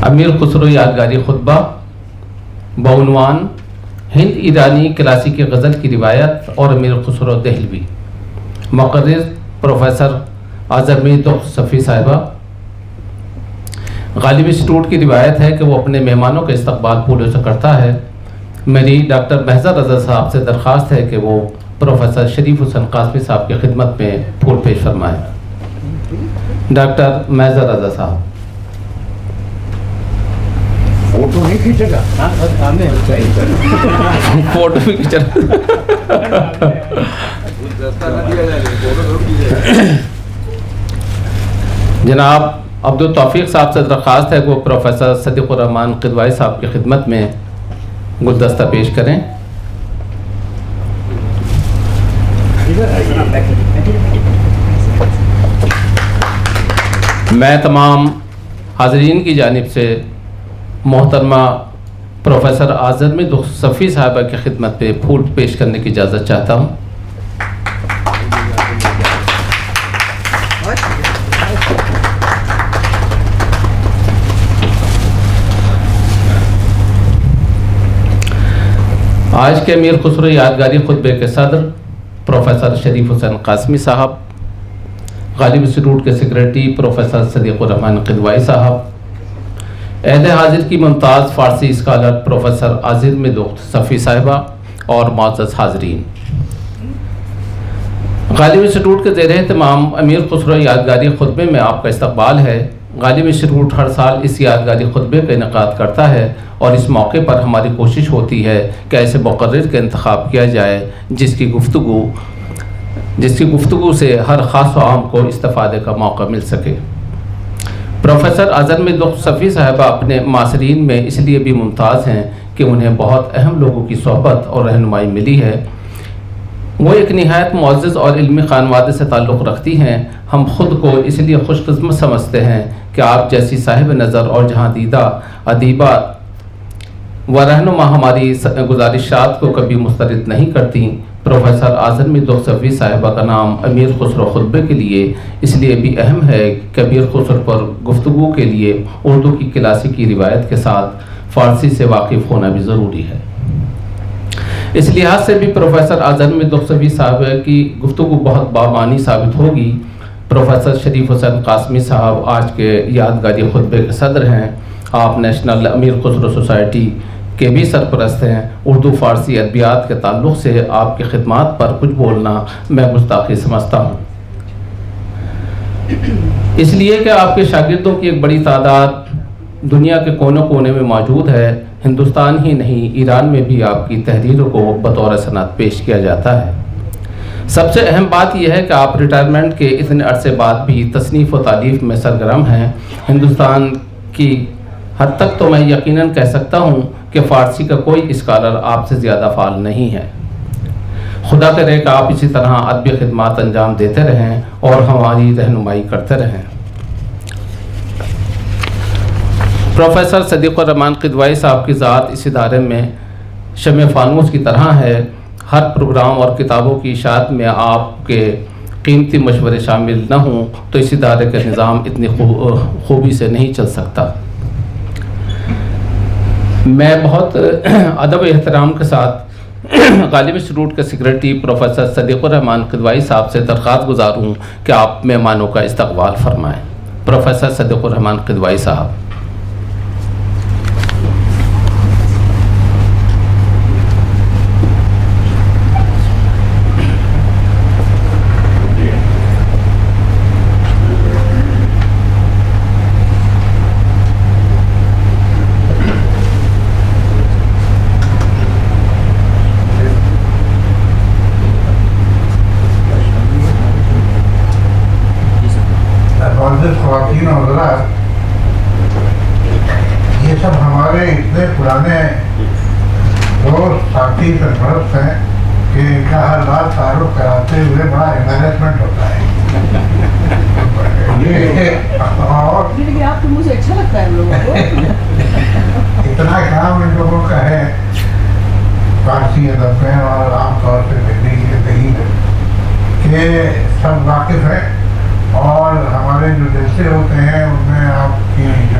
امیر خسرو یادگاری خطبہ بعنوان ہند ایرانی کلاسیکی غزل کی روایت اور امیر خسرو دہلوی. مقرر پروفیسر اعظمی صفی صاحبہ. غالب انسٹیٹیوٹ کی روایت ہے کہ وہ اپنے مہمانوں کا استقبال پھولوں سے کرتا ہے. میری ڈاکٹر محضر رضا صاحب سے درخواست ہے کہ وہ پروفیسر شریف حسین قاسمی صاحب کی خدمت میں پھول پیش فرمائیں. ڈاکٹر محضر رضا صاحب. فوٹو نہیں کھینچے گا؟ فوٹو بھی کھینچ جناب عبد التوفیق صاحب سے درخواست ہے کہ وہ پروفیسر صدیق الرحمان قدوائی صاحب کی خدمت میں گلدستہ پیش کریں. میں تمام حاضرین کی جانب سے محترمہ پروفیسر اعظمی صفی صاحبہ کی خدمت پہ پھول پیش کرنے کی اجازت چاہتا ہوں. آج کے امیر خسرو یادگاری خطبے کے صدر پروفیسر شریف حسین قاسمی صاحب، غالب انسٹیٹیوٹ کے سیکریٹری پروفیسر صدیق الرحمان قدوائی صاحب، عہد حاضر کی ممتاز فارسی اسکالر پروفیسر اعظمی صفی صاحبہ اور معزز حاضرین. غالب انسٹیٹیوٹ کے زیر اہتمام امیر خسرو یادگاری خطبے میں آپ کا استقبال ہے. غالب انسٹیٹیوٹ ہر سال اس یادگاری خطبے کا انعقاد کرتا ہے اور اس موقع پر ہماری کوشش ہوتی ہے کہ ایسے مقرر کا انتخاب کیا جائے جس کی گفتگو سے ہر خاص و عام کو استفادے کا موقع مل سکے. پروفیسر اعظمی صفی صاحبہ اپنے معاصرین میں اس لیے بھی ممتاز ہیں کہ انہیں بہت اہم لوگوں کی صحبت اور رہنمائی ملی ہے. وہ ایک نہایت معزز اور علمی خانوادے سے تعلق رکھتی ہیں. ہم خود کو اس لیے خوش قسمت سمجھتے ہیں کہ آپ جیسی صاحب نظر اور جہاں دیدہ ادیبہ و رہنما ہماری گزارشات کو کبھی مسترد نہیں کرتی. پروفیسر اعظمی صفی صاحبہ کا نام امیر خسرو خطبے کے لیے اس لیے بھی اہم ہے کہ امیر خسرو پر گفتگو کے لیے اردو کی کلاسیکی روایت کے ساتھ فارسی سے واقف ہونا بھی ضروری ہے. اس لحاظ سے بھی پروفیسر اعظمی صفی صاحبہ کی گفتگو بہت بامعنی ثابت ہوگی. پروفیسر شریف حسین قاسمی صاحب آج کے یادگاری خطبے کے صدر ہیں. آپ نیشنل امیر خسرو سوسائٹی کے بھی سرپرست ہیں. اردو فارسی ادبیات کے تعلق سے آپ کی خدمات پر کچھ بولنا میں گستاخی سمجھتا ہوں، اس لیے کہ آپ کے شاگردوں کی ایک بڑی تعداد دنیا کے کونے کونے میں موجود ہے. ہندوستان ہی نہیں، ایران میں بھی آپ کی تحریروں کو بطور سند پیش کیا جاتا ہے. سب سے اہم بات یہ ہے کہ آپ ریٹائرمنٹ کے اتنے عرصے بعد بھی تصنیف و تالیف میں سرگرم ہیں. ہندوستان کی حد تک تو میں یقیناً کہہ سکتا ہوں کہ فارسی کا کوئی اسکالر آپ سے زیادہ فعال نہیں ہے. خدا کرے کہ آپ اسی طرح ادبی خدمات انجام دیتے رہیں اور ہماری رہنمائی کرتے رہیں. پروفیسر صدیق الرحمان قدوائی صاحب کی ذات اس ادارے میں شمع فانوس کی طرح ہے. ہر پروگرام اور کتابوں کی اشاعت میں آپ کے قیمتی مشورے شامل نہ ہوں تو اس ادارے کا نظام اتنی خوبی سے نہیں چل سکتا. میں بہت ادب و احترام کے ساتھ غالب انسٹیٹیوٹ کے سیکریٹری پروفیسر صدیق الرحمان قدوائی صاحب سے درخواست گزار ہوں کہ آپ مہمانوں کا استقبال فرمائیں. پروفیسر صدیق الرحمان قدوائی صاحب. خواتین اور حضرات، یہ سب ہمارے اتنے پرانے دوست ساتھی سرپرست ہیں کہ ان کا ہر بات تعارف کراتے ہوئے بڑا امبیرسمنٹ ہوتا ہے. اور آپ کو مجھے اچھا لگتا ہے ہم لوگوں کو اتنا کام ان لوگوں کا ہے فارسی ادب میں اور عام طور پہ دہی میں کہ سب واقف ہیں. اور ہمارے جو جلسے ہوتے ہیں ان میں آپ کی جو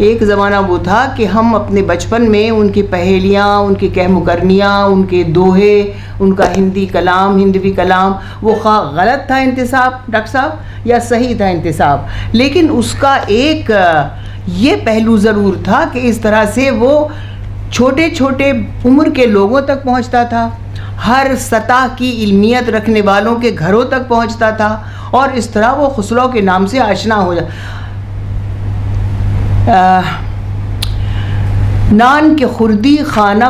ایک زمانہ وہ تھا کہ ہم اپنے بچپن میں ان کی پہیلیاں، ان کی کہم و کرنیاں، ان کے دوہے، ان کا ہندوی کلام وہ خواہ غلط تھا انتصاب ڈاکٹر صاحب یا صحیح تھا انتصاب، لیکن اس کا ایک یہ پہلو ضرور تھا کہ اس طرح سے وہ چھوٹے چھوٹے عمر کے لوگوں تک پہنچتا تھا، ہر سطح کی علمیت رکھنے والوں کے گھروں تک پہنچتا تھا، اور اس طرح وہ خسرو کے نام سے آشنا ہو نان کے خردی خانہ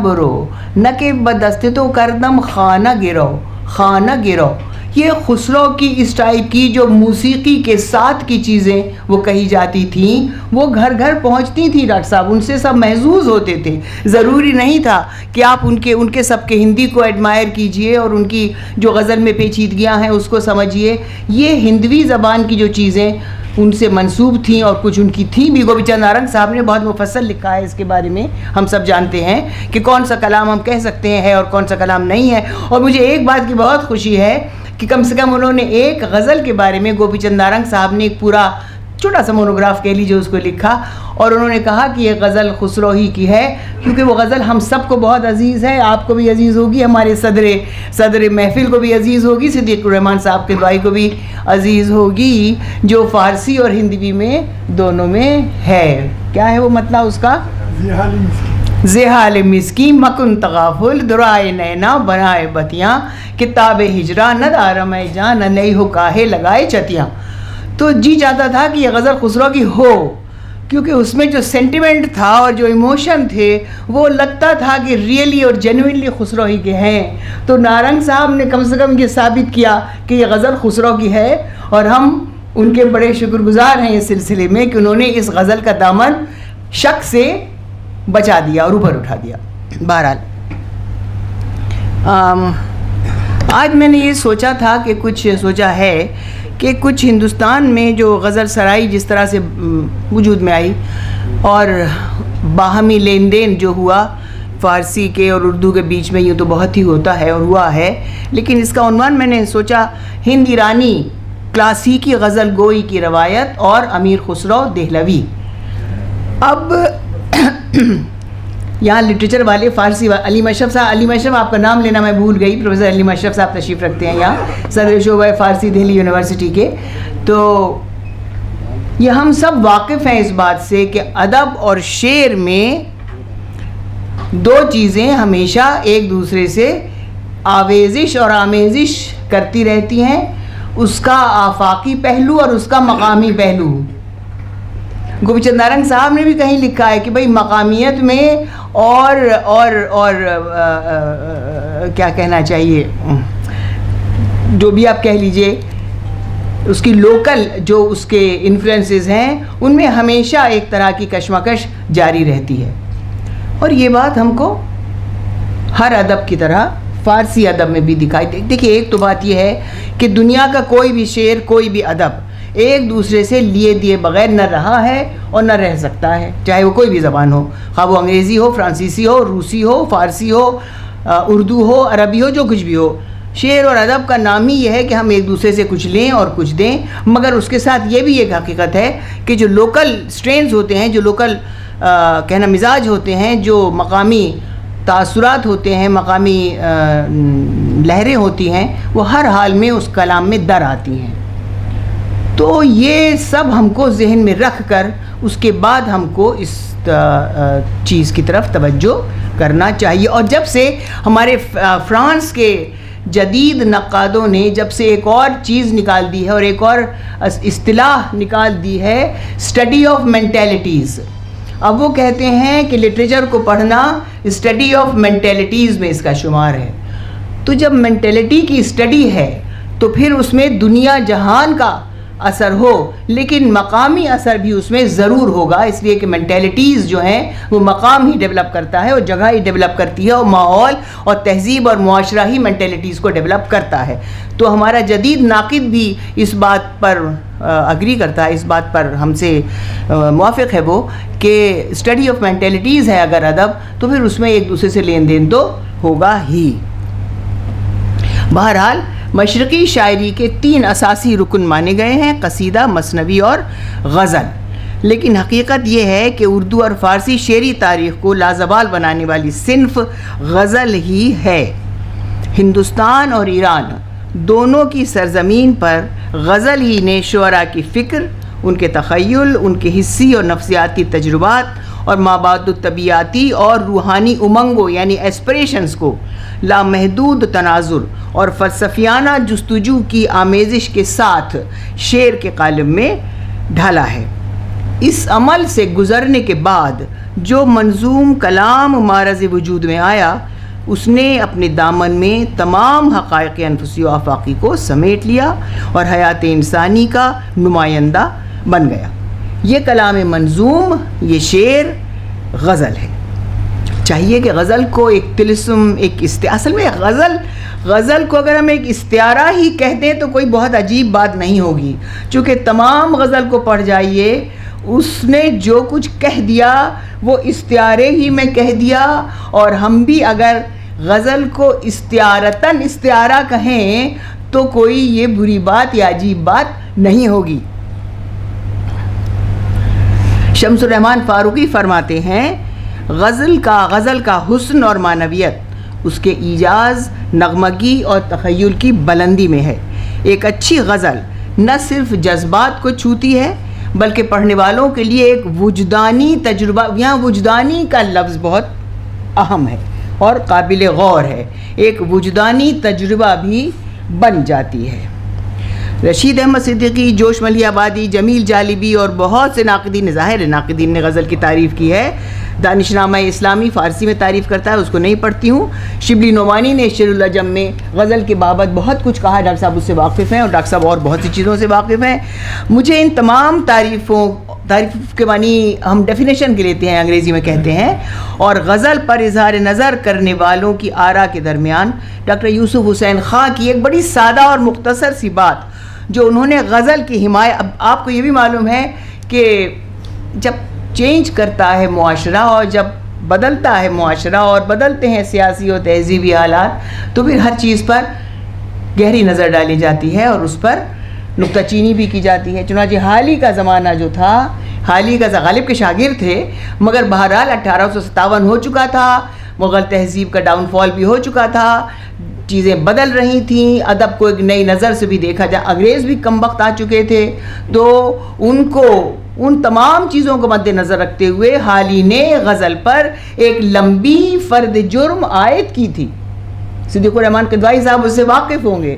برو نہ کہ بدست تو کردم خانہ گرو یہ خسرو کی اس ٹائپ کی جو موسیقی کے ساتھ کی چیزیں وہ کہی جاتی تھیں وہ گھر گھر پہنچتی تھیں ڈاکٹر صاحب، ان سے سب محظوظ ہوتے تھے. ضروری نہیں تھا کہ آپ ان کے سب کے ہندی کو ایڈمائر کیجئے اور ان کی جو غزل میں پیچیدگیاں ہیں اس کو سمجھیے. یہ ہندوی زبان کی جو چیزیں ان سے منسوب تھیں اور کچھ ان کی تھیں بھی. گوپی چند نارنگ صاحب نے بہت مفصل لکھا ہے اس کے بارے میں، ہم سب جانتے ہیں کہ کون سا کلام ہم کہہ سکتے ہیں اور کون سا کلام نہیں ہے. اور مجھے ایک بات کی بہت خوشی ہے کہ کم سے کم انہوں نے ایک غزل کے بارے میں گوپی چند نارنگ صاحب نے ایک پورا چھوٹا سا مونوگراف کہہ لیجیے اس کو لکھا، اور انہوں نے کہا کہ یہ غزل خسرو ہی کی ہے کیونکہ وہ غزل ہم سب کو بہت عزیز ہے، آپ کو بھی عزیز ہوگی، ہمارے صدر محفل کو بھی عزیز ہوگی، صدیق الرحمان صاحب کے دعائی کو بھی عزیز ہوگی، جو فارسی اور ہندوی میں دونوں میں ہے. کیا ہے وہ مطلب اس کا؟ زحال مسکی مکن تغافل درائے نینا بنائے بتیاں کتاب ہجرا نہ دارم جان نہ نئی ہو کاہے لگائے چتیاں. تو جی چاہتا تھا کہ یہ غزل خسرو کی ہو کیونکہ اس میں جو سینٹیمنٹ تھا اور جو ایموشن تھے وہ لگتا تھا کہ ریئلی اور جینوئنلی خسرو ہی کے ہیں. تو نارنگ صاحب نے کم سے کم یہ ثابت کیا کہ یہ غزل خسرو کی ہے، اور ہم ان کے بڑے شکر گزار ہیں اس سلسلے میں کہ انہوں نے اس غزل کا دامن شک سے بچا دیا اور اوپر اٹھا دیا. بہرحال آج میں نے یہ سوچا تھا کہ کچھ ہندوستان میں جو غزل سرائی جس طرح سے وجود میں آئی اور باہمی لین دین جو ہوا فارسی کے اور اردو کے بیچ میں، یوں تو بہت ہی ہوتا ہے اور ہوا ہے، لیکن اس کا عنوان میں نے سوچا ہند ایرانی کلاسیکی غزل گوئی کی روایت اور امیر خسرو دہلوی. اب یہاں لٹریچر والے فارسی علی مشرف آپ کا نام لینا میں بھول گئی، پروفیسر علی مشرف صاحب تشریف رکھتے ہیں یہاں، صدر شعبہ فارسی دہلی یونیورسٹی کے. تو یہ ہم سب واقف ہیں اس بات سے کہ ادب اور شعر میں دو چیزیں ہمیشہ ایک دوسرے سے آویزش اور آمیزش کرتی رہتی ہیں، اس کا آفاقی پہلو اور اس کا مقامی پہلو. گوپی چند نارنگ صاحب نے بھی کہیں لکھا ہے کہ بھئی مقامیت میں اور کیا کہنا چاہیے، جو بھی آپ کہہ لیجئے، اس کی لوکل جو اس کے انفلوئنسز ہیں ان میں ہمیشہ ایک طرح کی کشمکش جاری رہتی ہے. اور یہ بات ہم کو ہر ادب کی طرح فارسی ادب میں بھی دکھائی دیکھیے. ایک تو بات یہ ہے کہ دنیا کا کوئی بھی شعر، کوئی بھی ادب ایک دوسرے سے لیے دیے بغیر نہ رہا ہے اور نہ رہ سکتا ہے، چاہے وہ کوئی بھی زبان ہو، خواہ وہ انگریزی ہو، فرانسیسی ہو، روسی ہو، فارسی ہو، اردو ہو، عربی ہو، جو کچھ بھی ہو. شعر اور ادب کا نام ہی یہ ہے کہ ہم ایک دوسرے سے کچھ لیں اور کچھ دیں، مگر اس کے ساتھ یہ بھی ایک حقیقت ہے کہ جو لوکل سٹرینز ہوتے ہیں، جو لوکل کہنا مزاج ہوتے ہیں، جو مقامی تاثرات ہوتے ہیں، مقامی لہریں ہوتی ہیں، وہ ہر حال میں اس کلام میں در آتی ہیں. تو یہ سب ہم کو ذہن میں رکھ کر اس کے بعد ہم کو اس چیز کی طرف توجہ کرنا چاہیے. اور جب سے ہمارے فرانس کے جدید نقادوں نے جب سے ایک اور چیز نکال دی ہے اور ایک اور اصطلاح نکال دی ہے، اسٹڈی آف مینٹیلٹیز. اب وہ کہتے ہیں کہ لٹریچر کو پڑھنا اسٹڈی آف مینٹیلٹیز میں اس کا شمار ہے. تو جب مینٹیلٹی کی اسٹڈی ہے تو پھر اس میں دنیا جہان کا اثر ہو، لیکن مقامی اثر بھی اس میں ضرور ہوگا، اس لیے کہ مینٹیلٹیز جو ہیں وہ مقام ہی ڈیولپ کرتا ہے اور جگہ ہی ڈیولپ کرتی ہے، اور ماحول اور تہذیب اور معاشرہ ہی مینٹیلٹیز کو ڈیولپ کرتا ہے. تو ہمارا جدید ناقد بھی اس بات پر اگری کرتا ہے، اس بات پر ہم سے موافق ہے وہ کہ اسٹڈی آف مینٹیلٹیز ہے اگر ادب تو پھر اس میں ایک دوسرے سے لین دین تو ہوگا ہی. بہرحال مشرقی شاعری کے 3 اساسی رکن مانے گئے ہیں: قصیدہ، مثنوی اور غزل. لیکن حقیقت یہ ہے کہ اردو اور فارسی شعری تاریخ کو لازوال بنانے والی صنف غزل ہی ہے۔ ہندوستان اور ایران دونوں کی سرزمین پر غزل ہی نے شعراء کی فکر، ان کے تخیل، ان کے حسی اور نفسیاتی تجربات اور مابعد الطبیعاتی اور روحانی امنگوں یعنی ایسپریشنز کو لامحدود تناظر اور فلسفیانہ جستجو کی آمیزش کے ساتھ شعر کے قالب میں ڈھالا ہے۔ اس عمل سے گزرنے کے بعد جو منظوم کلام معرض وجود میں آیا، اس نے اپنے دامن میں تمام حقائق انفسی و آفاقی کو سمیٹ لیا اور حیات انسانی کا نمائندہ بن گیا۔ یہ کلام منظوم، یہ شعر غزل ہے۔ چاہیے کہ غزل کو ایک طلسم، ایک اصل میں غزل کو اگر ہم ایک استعارہ ہی کہتے ہیں تو کوئی بہت عجیب بات نہیں ہوگی، چونکہ تمام غزل کو پڑھ جائیے، اس نے جو کچھ کہہ دیا وہ استعارے ہی میں کہہ دیا، اور ہم بھی اگر غزل کو استعارتاً استعارہ کہیں تو کوئی یہ بری بات یا عجیب بات نہیں ہوگی۔ شمس الرحمن فاروقی فرماتے ہیں، غزل کا حسن اور معنویت اس کے ایجاز، نغمگی اور تخیل کی بلندی میں ہے۔ ایک اچھی غزل نہ صرف جذبات کو چھوتی ہے بلکہ پڑھنے والوں کے لیے ایک وجدانی تجربہ، یہاں وجدانی کا لفظ بہت اہم ہے اور قابل غور ہے، ایک وجدانی تجربہ بھی بن جاتی ہے۔ رشید احمد صدیقی، جوش ملی آبادی، جمیل جالبی اور بہت سے ناقدین نے غزل کی تعریف کی ہے۔ دانشنامہ اسلامی فارسی میں تعریف کرتا ہے، اس کو نہیں پڑھتی ہوں۔ شبلی نعمانی نے شعر العجم میں غزل کے بابت بہت کچھ کہا، ڈاکٹر صاحب اس سے واقف ہیں اور ڈاکٹر صاحب اور بہت سی چیزوں سے واقف ہیں۔ مجھے ان تمام تعریف کے معنی ہم ڈیفینیشن کے لیتے ہیں، انگریزی میں کہتے ہیں، اور غزل پر اظہار نظر کرنے والوں کی آراء کے درمیان ڈاکٹر یوسف حسین خاں کی ایک بڑی سادہ اور مختصر سی بات جو انہوں نے غزل کی حمایت، اب آپ کو یہ بھی معلوم ہے کہ جب چینج کرتا ہے معاشرہ اور جب بدلتا ہے معاشرہ اور بدلتے ہیں سیاسی اور تہذیبی حالات تو پھر ہر چیز پر گہری نظر ڈالی جاتی ہے اور اس پر نکتہ چینی بھی کی جاتی ہے۔ چنانچہ حالی کا زمانہ جو تھا، حالی کا غالب کے شاگرد تھے، مگر بہرحال 1857 ہو چکا تھا، مغل تہذیب کا ڈاؤن فال بھی ہو چکا تھا، چیزیں بدل رہی تھیں، ادب کو ایک نئی نظر سے بھی دیکھا جائے، انگریز بھی کم وقت آ چکے تھے، تو ان تمام چیزوں کو مد نظر رکھتے ہوئے حالی نے غزل پر ایک لمبی فرد جرم عائد کی تھی۔ صدیق الرحمن قدوائی صاحب اس سے واقف ہوں گے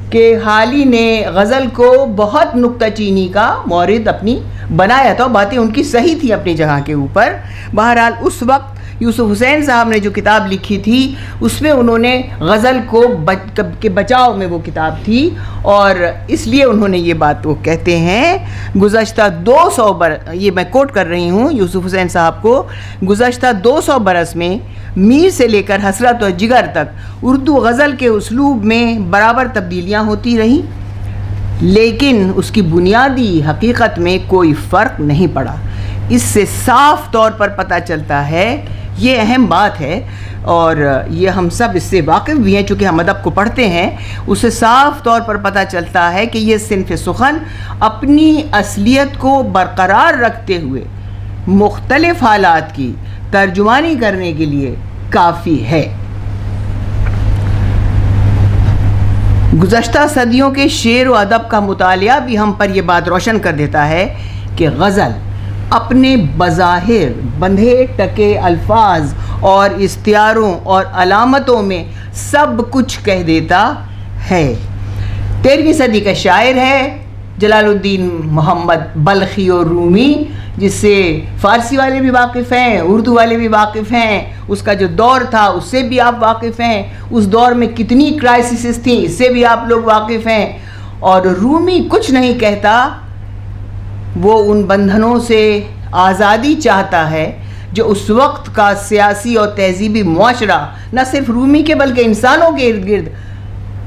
کہ حالی نے غزل کو بہت نکتہ چینی کا مورد اپنی بنایا تھا، باتیں ان کی صحیح تھی اپنی جگہ کے اوپر۔ بہرحال اس وقت یوسف حسین صاحب نے جو کتاب لکھی تھی اس میں انہوں نے غزل کو کے بچاؤ میں وہ کتاب تھی، اور اس لیے انہوں نے یہ بات وہ کہتے ہیں، گزشتہ 200 برس، یہ میں کوٹ کر رہی ہوں یوسف حسین صاحب کو، گزشتہ 200 برس میں میر سے لے کر حسرت اور جگر تک اردو غزل کے اسلوب میں برابر تبدیلیاں ہوتی رہیں، لیکن اس کی بنیادی حقیقت میں کوئی فرق نہیں پڑا۔ اس سے صاف طور پر پتہ چلتا ہے، یہ اہم بات ہے اور یہ ہم سب اس سے واقف بھی ہیں چونکہ ہم ادب کو پڑھتے ہیں، اس سے صاف طور پر پتہ چلتا ہے کہ یہ صنف سخن اپنی اصلیت کو برقرار رکھتے ہوئے مختلف حالات کی ترجمانی کرنے کے لیے کافی ہے۔ گزشتہ صدیوں کے شعر و ادب کا مطالعہ بھی ہم پر یہ بات روشن کر دیتا ہے کہ غزل اپنے بظاہر بندھے ٹکے الفاظ اور استعاروں اور علامتوں میں سب کچھ کہہ دیتا ہے۔ 13ویں صدی کا شاعر ہے جلال الدین محمد بلخی اور رومی، جس سے فارسی والے بھی واقف ہیں، اردو والے بھی واقف ہیں، اس کا جو دور تھا اس سے بھی آپ واقف ہیں، اس دور میں کتنی کرائسسز تھیں اس سے بھی آپ لوگ واقف ہیں۔ اور رومی کچھ نہیں کہتا، وہ ان بندھنوں سے آزادی چاہتا ہے جو اس وقت کا سیاسی اور تہذیبی معاشرہ نہ صرف رومی کے بلکہ انسانوں کے ارد گرد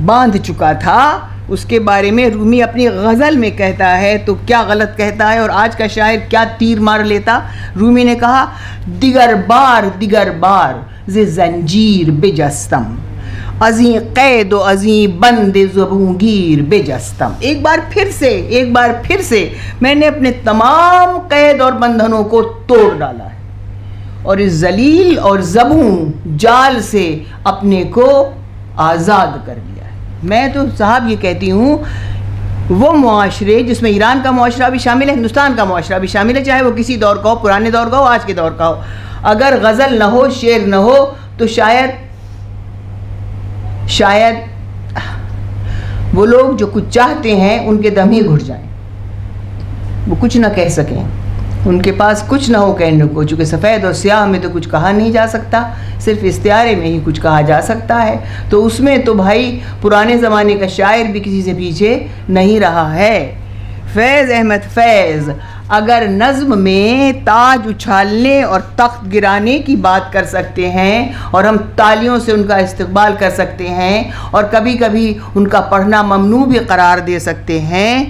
باندھ چکا تھا۔ اس کے بارے میں رومی اپنی غزل میں کہتا ہے تو کیا غلط کہتا ہے اور آج کا شاعر کیا تیر مار لیتا۔ رومی نے کہا، دیگر بار ز زنجیر بجستم، ازیں قید و ازیں بند زبوں گیر بجستم. ایک بار پھر سے میں نے اپنے تمام قید اور بندھنوں کو توڑ ڈالا ہے اور اس ذلیل اور زبوں جال سے اپنے کو آزاد کر لیا ہے. میں تو صاحب یہ کہتی ہوں وہ معاشرے جس میں ایران کا معاشرہ بھی شامل ہے, ہندوستان کا معاشرہ بھی شامل ہے, چاہے وہ کسی دور کا ہو, پرانے دور کا ہو, آج کے دور کا ہو, اگر غزل نہ ہو, شعر نہ ہو تو شاید وہ لوگ جو کچھ چاہتے ہیں ان کے دم ہی گھٹ جائیں, وہ کچھ نہ کہہ سکیں, ان کے پاس کچھ نہ ہو کہنے کو, چونکہ سفید اور سیاہ میں تو کچھ کہا نہیں جا سکتا, صرف استعارے میں ہی کچھ کہا جا سکتا ہے. تو اس میں تو بھائی پرانے زمانے کا شاعر بھی کسی سے پیچھے نہیں رہا ہے. فیض احمد فیض اگر نظم میں تاج اچھالنے اور تخت گرانے کی بات کر سکتے ہیں اور ہم تالیوں سے ان کا استقبال کر سکتے ہیں اور کبھی کبھی ان کا پڑھنا ممنوع بھی قرار دے سکتے ہیں,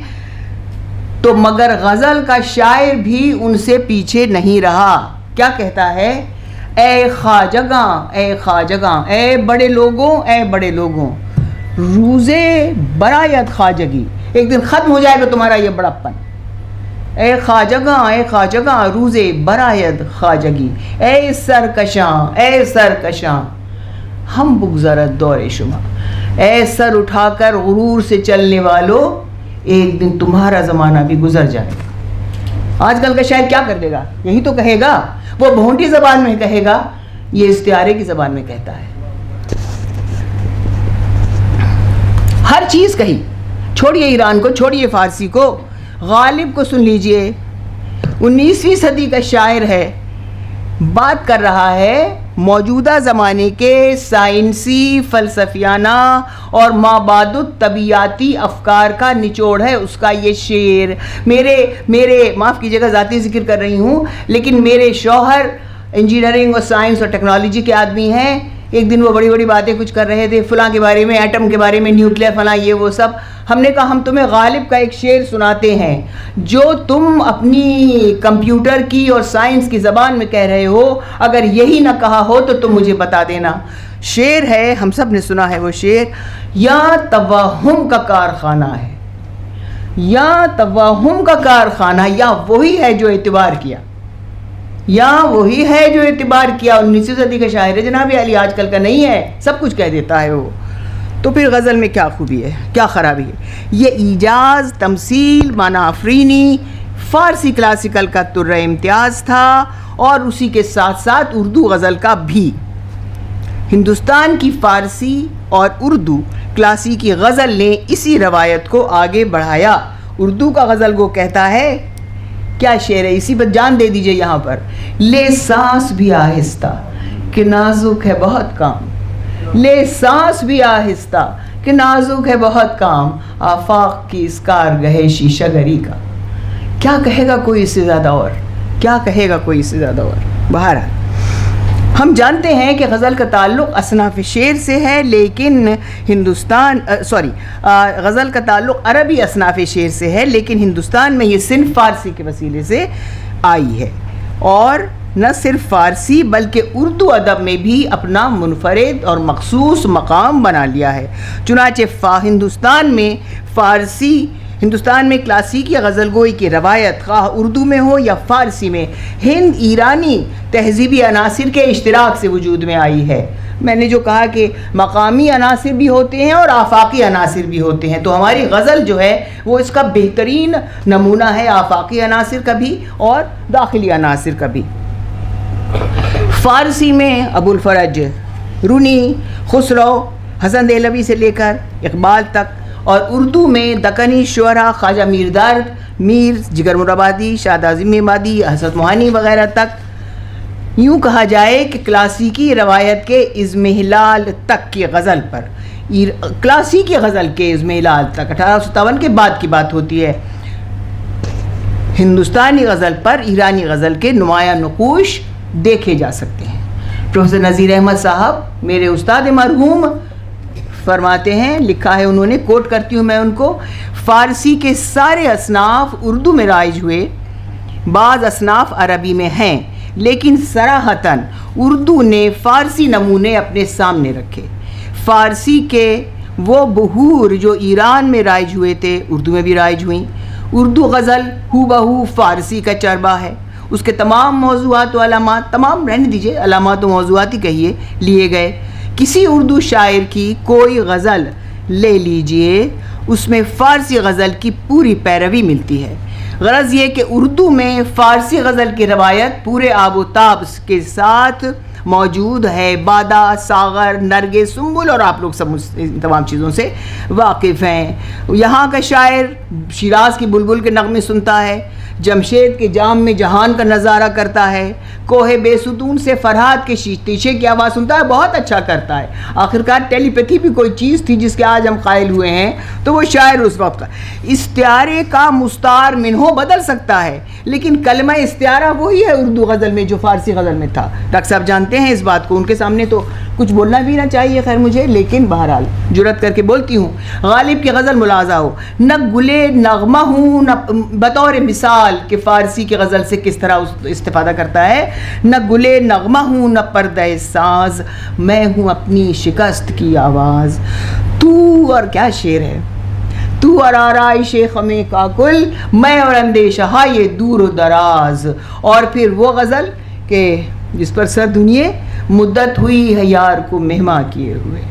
تو مگر غزل کا شاعر بھی ان سے پیچھے نہیں رہا. کیا کہتا ہے؟ اے خواجگاں اے خواجگاں, اے بڑے لوگوں, روزے برایت خواجگی, ایک دن ختم ہو جائے گا تمہارا یہ بڑپن. اے خواجگاں روزے برایت خواجگی, اے سرکشاں ہم بگذرت دور شما, اے سر اٹھا کر غرور سے چلنے والوں, ایک دن تمہارا زمانہ بھی گزر جائے گا. آج کل کا شاعر کیا کر دے گا؟ یہی تو کہے گا, وہ بھونٹی زبان میں کہے گا, یہ استعارے کی زبان میں کہتا ہے. ہر چیز کہی, چھوڑیے ایران کو, چھوڑیے فارسی کو, غالب کو سن لیجئے, 19ویں صدی کا شاعر ہے, بات کر رہا ہے موجودہ زمانے کے سائنسی, فلسفیانہ اور مابعد الطبیعاتی افکار کا نچوڑ ہے اس کا یہ شعر. میرے معاف کیجیے گا ذاتی ذکر کر رہی ہوں, لیکن میرے شوہر انجینئرنگ اور سائنس اور ٹیکنالوجی کے آدمی ہیں. ایک دن وہ بڑی بڑی باتیں کچھ کر رہے تھے, فلاں کے بارے میں, ایٹم کے بارے میں, نیوکلیئر فلاں یہ وہ سب. ہم نے کہا ہم تمہیں غالب کا ایک شعر سناتے ہیں جو تم اپنی کمپیوٹر کی اور سائنس کی زبان میں کہہ رہے ہو, اگر یہی نہ کہا ہو تو تم مجھے بتا دینا. شعر ہے, ہم سب نے سنا ہے وہ شعر, یا توہم کا کارخانہ ہے, یا توہم کا کارخانہ, یا وہی ہے جو اعتبار کیا, یا وہی ہے جو اعتبار کیا. 19ویں صدی کا شاعر ہے جناب علی, آج کل کا نہیں ہے, سب کچھ کہہ دیتا ہے وہ. تو پھر غزل میں کیا خوبی ہے, کیا خرابی ہے؟ یہ ایجاز, تمثیل, معنی آفرینی فارسی کلاسیکل کا ترہ امتیاز تھا, اور اسی کے ساتھ ساتھ اردو غزل کا بھی. ہندوستان کی فارسی اور اردو کلاسیکی غزل نے اسی روایت کو آگے بڑھایا. اردو کا غزل گو کہتا ہے, کیا شعر ہے, اسی پر جان دے دیجئے یہاں پر, لے سانس بھی آہستہ کہ نازک ہے بہت کام, لے سانس بھی آہستہ کہ نازک ہے بہت کام, آفاق کی اس کارگہ شیشہ گری کا. کیا کہے گا کوئی اس سے زیادہ اور, کیا کہے گا کوئی اس سے زیادہ اور. بہرحال ہم جانتے ہیں کہ غزل کا تعلق اصناف شعر سے ہے, لیکن غزل کا تعلق عربی اصناف شعر سے ہے, لیکن ہندوستان میں یہ صنف فارسی کے وسیلے سے آئی ہے, اور نہ صرف فارسی بلکہ اردو ادب میں بھی اپنا منفرد اور مخصوص مقام بنا لیا ہے. چنانچہ ہندوستان میں کلاسیکی غزل گوئی کی روایت خواہ اردو میں ہو یا فارسی میں, ہند ایرانی تہذیبی عناصر کے اشتراک سے وجود میں آئی ہے. میں نے جو کہا کہ مقامی عناصر بھی ہوتے ہیں اور آفاقی عناصر بھی ہوتے ہیں, تو ہماری غزل جو ہے وہ اس کا بہترین نمونہ ہے, آفاقی عناصر کا بھی اور داخلی عناصر کا بھی. فارسی میں ابو الفرج رونی, خسرو, حسن دہلوی سے لے کر اقبال تک, اور اردو میں دکنی شعراء خواجہ میر جگر مرابادی, شاد عظیم عبادی, حضرت موہانی وغیرہ تک. یوں کہا جائے کہ کلاسیکی روایت کے ازمہلال تک کی غزل پر, کلاسیکی غزل کے ازمہلال تک 1857 کے بعد کی بات ہوتی ہے, ہندوستانی غزل پر ایرانی غزل کے نمایاں نقوش دیکھے جا سکتے ہیں. پروفیسر نذیر احمد صاحب میرے استاد مرحوم فرماتے ہیں, لکھا ہے انہوں نے, کوٹ کرتی ہوں میں ان کو, فارسی کے سارے اصناف اردو میں رائج ہوئے, بعض اصناف عربی میں ہیں, لیکن صراحتاً اردو نے فارسی نمونے اپنے سامنے رکھے. فارسی کے وہ بحور جو ایران میں رائج ہوئے تھے اردو میں بھی رائج ہوئیں. اردو غزل ہو بہو فارسی کا چربہ ہے. اس کے تمام موضوعات و علامات, تمام رہنے دیجئے, علامات و موضوعات ہی کہیے, لیے گئے. کسی اردو شاعر کی کوئی غزل لے لیجئے, اس میں فارسی غزل کی پوری پیروی ملتی ہے. غرض یہ کہ اردو میں فارسی غزل کی روایت پورے آب و تاب کے ساتھ موجود ہے. بادا, ساغر, نرگے, سنبل, اور آپ لوگ سب تمام چیزوں سے واقف ہیں. یہاں کا شاعر شیراز کی بلبل کے نغمے سنتا ہے, جمشید کے جام میں جہان کا نظارہ کرتا ہے, کوہ بے ستون سے فرحات کے تیشے کی آواز سنتا ہے, بہت اچھا کرتا ہے. آخرکار ٹیلی پیتھی بھی کوئی چیز تھی جس کے آج ہم قائل ہوئے ہیں, تو وہ شاعر اس وقت کا. استعارے کا مستعار منہو بدل سکتا ہے, لیکن کلمہ استعارہ وہی ہے اردو غزل میں جو فارسی غزل میں تھا. ڈاکٹر صاحب جانتے ہیں اس بات کو, ان کے سامنے تو کچھ بولنا بھی نہ چاہیے خیر مجھے, لیکن بہرحال جرأت کر کے بولتی ہوں. غالب کی غزل ملاحظہ ہو, نہ گلے نغمہ ہوں, نہ بطور مثال کہ فارسی کی غزل سے کس طرح استفادہ کرتا ہے, نہ گلے نغمہ ہوں نہ پردہ ساز, میں ہوں اپنی شکست کی آواز. تو, اور کیا شعر ہے, تو اور آرائش خم کاکل, میں اور اندیشہ یہ دور و دراز. اور پھر وہ غزل کہ جس پر سر دھنیے, مدت ہوئی ہے یار کو مہماں کیے ہوئے,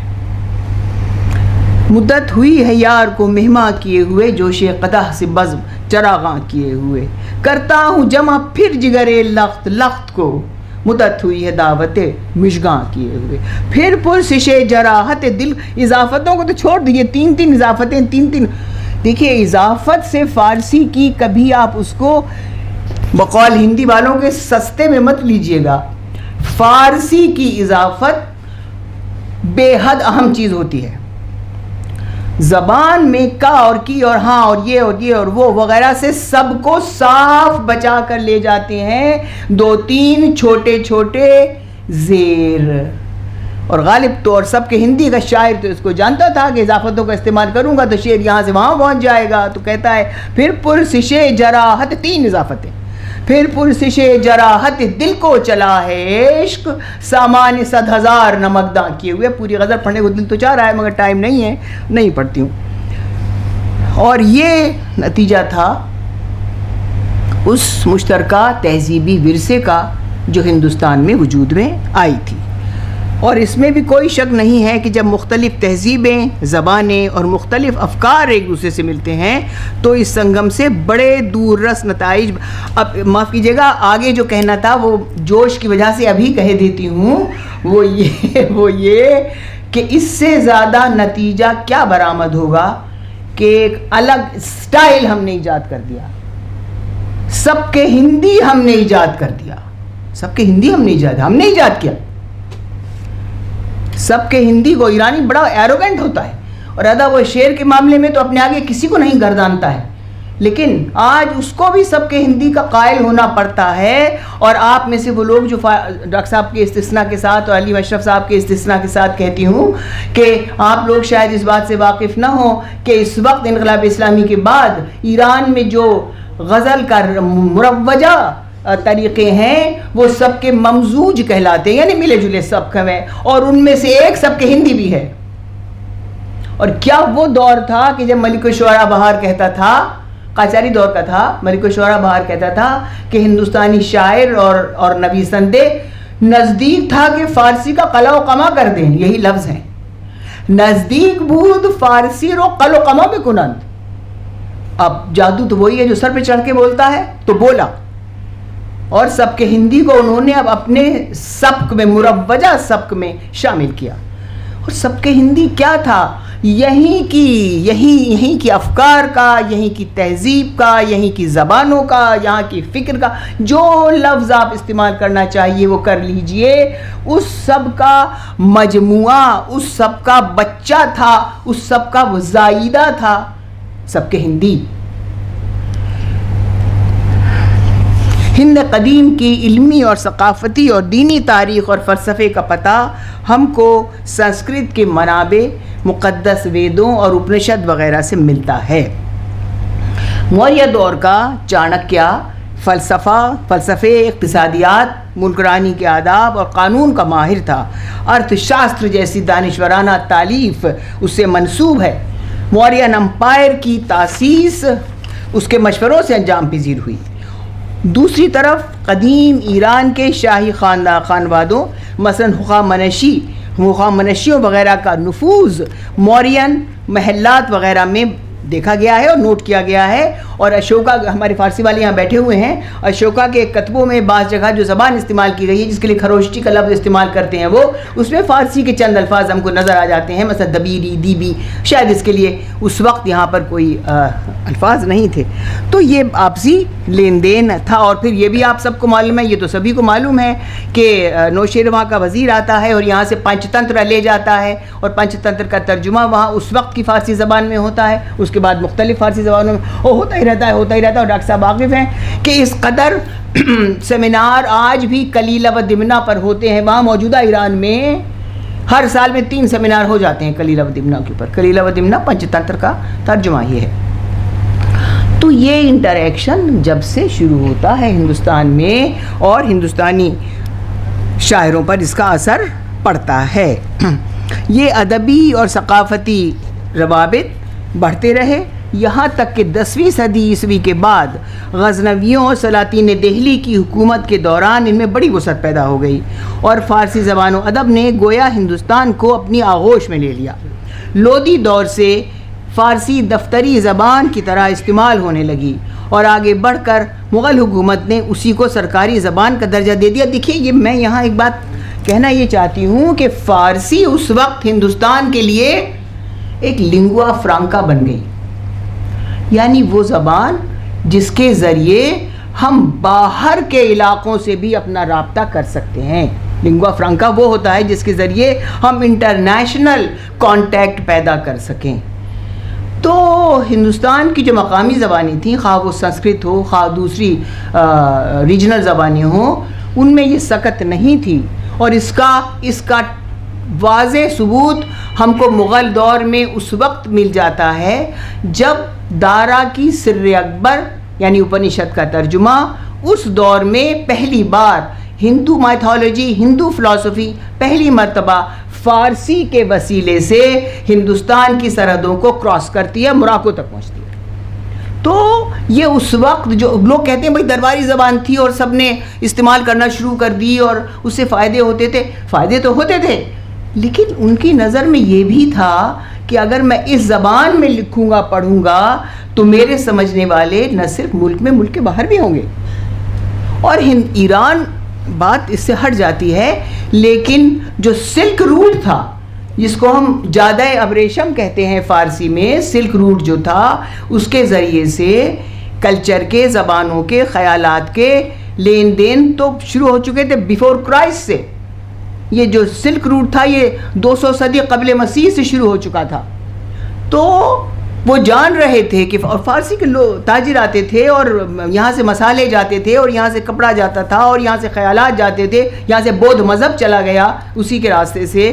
مدت ہوئی ہے یار کو مہماں کیے ہوئے, جوش قدح سے بزم چراغاں کیے ہوئے, کرتا ہوں جمع پھر جگرے لخت لخت کو, مدت ہوئی ہے دعوت مشگاں کیے ہوئے. پھر پرسش جراحت دل, اضافتوں کو تو چھوڑ دیجیے, تین تین اضافتیں, تین تین. دیکھیے اضافت سے فارسی کی کبھی آپ اس کو بقول ہندی والوں کے سستے میں مت لیجئے گا. فارسی کی اضافت بے حد اہم چیز ہوتی ہے. زبان میں کا اور کی اور ہاں اور یہ اور وہ وغیرہ سے سب کو صاف بچا کر لے جاتے ہیں دو تین چھوٹے چھوٹے زیر. اور غالب تو اور سب کے ہندی کا شاعر تو اس کو جانتا تھا کہ اضافتوں کا استعمال کروں گا تو شعر یہاں سے وہاں پہنچ جائے گا. تو کہتا ہے پھر پرسش جراحت, تین اضافتیں, پھر پرسش جراحت دل کو چلا ہے عشق, سامان 100,000 نمکداں کیے ہوئے. پوری غزل پڑھنے کو دل تو چاہ رہا ہے مگر ٹائم نہیں ہے, نہیں پڑھتی ہوں. اور یہ نتیجہ تھا اس مشترکہ تہذیبی ورثے کا جو ہندوستان میں وجود میں آئی تھی. اور اس میں بھی کوئی شک نہیں ہے کہ جب مختلف تہذیبیں, زبانیں اور مختلف افکار ایک دوسرے سے ملتے ہیں تو اس سنگم سے بڑے دور رس نتائج. اب معاف کیجیے گا, آگے جو کہنا تھا وہ جوش کی وجہ سے ابھی کہہ دیتی ہوں, وہ یہ کہ اس سے زیادہ نتیجہ کیا برآمد ہوگا کہ ایک الگ سٹائل ہم نے ایجاد کر دیا. سب کے ہندی ہم نے ایجاد کر دیا, سب کے ہندی ہم نے ایجاد کیا. سب کے ہندی کو, ایرانی بڑا ایروگنٹ ہوتا ہے اور ادا وہ شعر کے معاملے میں تو اپنے آگے کسی کو نہیں گردانتا ہے, لیکن آج اس کو بھی سب کے ہندی کا قائل ہونا پڑتا ہے. اور آپ میں سے وہ لوگ جو ڈاکٹر صاحب کے استثناء کے ساتھ اور علی اشرف صاحب کے استثناء کے ساتھ کہتی ہوں کہ آپ لوگ شاید اس بات سے واقف نہ ہوں کہ اس وقت انقلاب اسلامی کے بعد ایران میں جو غزل کا مروجہ طریقے ہیں وہ سب کے ممزوج کہلاتے ہیں, یعنی ملے جلے سب ہیں, اور ان میں سے ایک سب کے ہندی بھی ہے. اور کیا وہ دور تھا کہ جب ملک الشعراء بہار کہتا تھا, قاجاری دور کا تھا, ملک الشعراء بہار کہتا تھا کہ ہندوستانی شاعر اور نویس اندے نزدیک تھا کہ فارسی کا قلع و قمع کر دیں. یہی لفظ ہیں, نزدیک بود فارسی رو قلع و قمع بے کنند. اب جادو تو وہی ہے جو سر پہ چڑھ کے بولتا ہے, تو بولا, اور سب کے ہندی کو انہوں نے اب اپنے سبک میں, مروجہ سبک میں شامل کیا. اور سب کے ہندی کیا تھا, یہیں کی افکار کا, یہیں کی تہذیب کا, یہیں کی زبانوں کا, یہاں کی فکر کا, جو لفظ آپ استعمال کرنا چاہیے وہ کر لیجئے. اس سب کا مجموعہ, اس سب کا بچہ تھا, اس سب کا وہ زائدہ تھا سب کے ہندی. ہند قدیم کی علمی اور ثقافتی اور دینی تاریخ اور فلسفے کا پتہ ہم کو سنسکرت کے منابع, مقدس ویدوں اور اپنشد وغیرہ سے ملتا ہے. موریہ دور کا چانکیہ فلسفے, اقتصادیات, ملکرانی کے آداب اور قانون کا ماہر تھا. ارتھ شاستر جیسی دانشورانہ تالیف اس سے منسوب ہے. موریان امپائر کی تاسیس اس کے مشوروں سے انجام پذیر ہوئی. دوسری طرف قدیم ایران کے شاہی خانوادوں مثلاً ہخامنشیوں وغیرہ کا نفوذ موریان محلات وغیرہ میں دیکھا گیا ہے اور نوٹ کیا گیا ہے. اور اشوکا، ہمارے فارسی والے یہاں بیٹھے ہوئے ہیں، اشوکا کے کتبوں میں بعض جگہ جو زبان استعمال کی گئی ہے جس کے لیے خروشٹی کا لفظ استعمال کرتے ہیں وہ اس میں فارسی کے چند الفاظ ہم کو نظر آ جاتے ہیں، مثلا دبیری، دیبی. شاید اس کے لیے اس وقت یہاں پر کوئی الفاظ نہیں تھے. تو یہ آپسی لین دین تھا. اور پھر یہ بھی آپ سب کو معلوم ہے، یہ تو سبھی کو معلوم ہے کہ نوشیروان کا وزیر آتا ہے اور یہاں سے پنچ تنتر لے جاتا ہے اور پنچ تنتر کا ترجمہ وہاں اس وقت کی فارسی زبان میں ہوتا ہے. اس کے بعد مختلف فارسی زبانوں میں ہوتا ہی رہتا ہے. اور ڈاکٹر صاحب واقف ہیں کہ اس قدر سیمینار آج بھی کلیلہ و دمنہ پر ہوتے ہیں. وہاں موجودہ ایران میں ہر سال میں 3 سیمینار ہو جاتے ہیں کلیلہ و دمنہ کے اوپر. کلیلہ و دمنہ پنچ تنتر کا ترجمہ یہ ہے. تو یہ انٹریکشن جب سے شروع ہوتا ہے ہندوستان میں اور ہندوستانی شاعروں پر اس کا اثر پڑتا ہے. یہ ادبی اور ثقافتی روابط بڑھتے رہے یہاں تک کہ 10ویں صدی عیسوی کے بعد غزنویوں اور سلاطین دہلی کی حکومت کے دوران ان میں بڑی وسعت پیدا ہو گئی اور فارسی زبان و ادب نے گویا ہندوستان کو اپنی آغوش میں لے لیا. لودھی دور سے فارسی دفتری زبان کی طرح استعمال ہونے لگی اور آگے بڑھ کر مغل حکومت نے اسی کو سرکاری زبان کا درجہ دے دیا. دیکھیے یہ میں یہاں ایک بات کہنا یہ چاہتی ہوں کہ فارسی اس وقت ہندوستان کے لیے ایک لنگوا فرانکا بن گئی، یعنی وہ زبان جس کے ذریعے ہم باہر کے علاقوں سے بھی اپنا رابطہ کر سکتے ہیں. لنگوا فرانکا وہ ہوتا ہے جس کے ذریعے ہم انٹرنیشنل کانٹیکٹ پیدا کر سکیں. تو ہندوستان کی جو مقامی زبانیں تھیں، خواہ وہ سنسکرت ہو خواہ دوسری ریجنل زبانیں ہوں، ان میں یہ سکت نہیں تھی. اور اس کا واضح ثبوت ہم کو مغل دور میں اس وقت مل جاتا ہے جب دارا کی سر اکبر یعنی اپنشد کا ترجمہ اس دور میں پہلی بار ہندو مائتھولوجی، ہندو فلسفی پہلی مرتبہ فارسی کے وسیلے سے ہندوستان کی سرحدوں کو کراس کرتی ہے، موراکو تک پہنچتی ہے. تو یہ اس وقت جو لوگ کہتے ہیں بھائی درباری زبان تھی اور سب نے استعمال کرنا شروع کر دی اور اس سے فائدے ہوتے تھے، فائدے تو ہوتے تھے، لیکن ان کی نظر میں یہ بھی تھا کہ اگر میں اس زبان میں لکھوں گا پڑھوں گا تو میرے سمجھنے والے نہ صرف ملک میں، ملک کے باہر بھی ہوں گے. اور ایران بات اس سے ہٹ جاتی ہے، لیکن جو سلک روٹ تھا جس کو ہم جادہ ابریشم کہتے ہیں فارسی میں، سلک روٹ جو تھا اس کے ذریعے سے کلچر کے، زبانوں کے، خیالات کے لین دین تو شروع ہو چکے تھے بیفور کرائسٹ سے. یہ جو سلک روٹ تھا یہ 200 صدی قبل مسیح سے شروع ہو چکا تھا. تو وہ جان رہے تھے کہ اور فارسی کے لوگ تاجر آتے تھے اور یہاں سے مسالے جاتے تھے اور یہاں سے کپڑا جاتا تھا اور یہاں سے خیالات جاتے تھے، یہاں سے بودھ مذہب چلا گیا اسی کے راستے سے.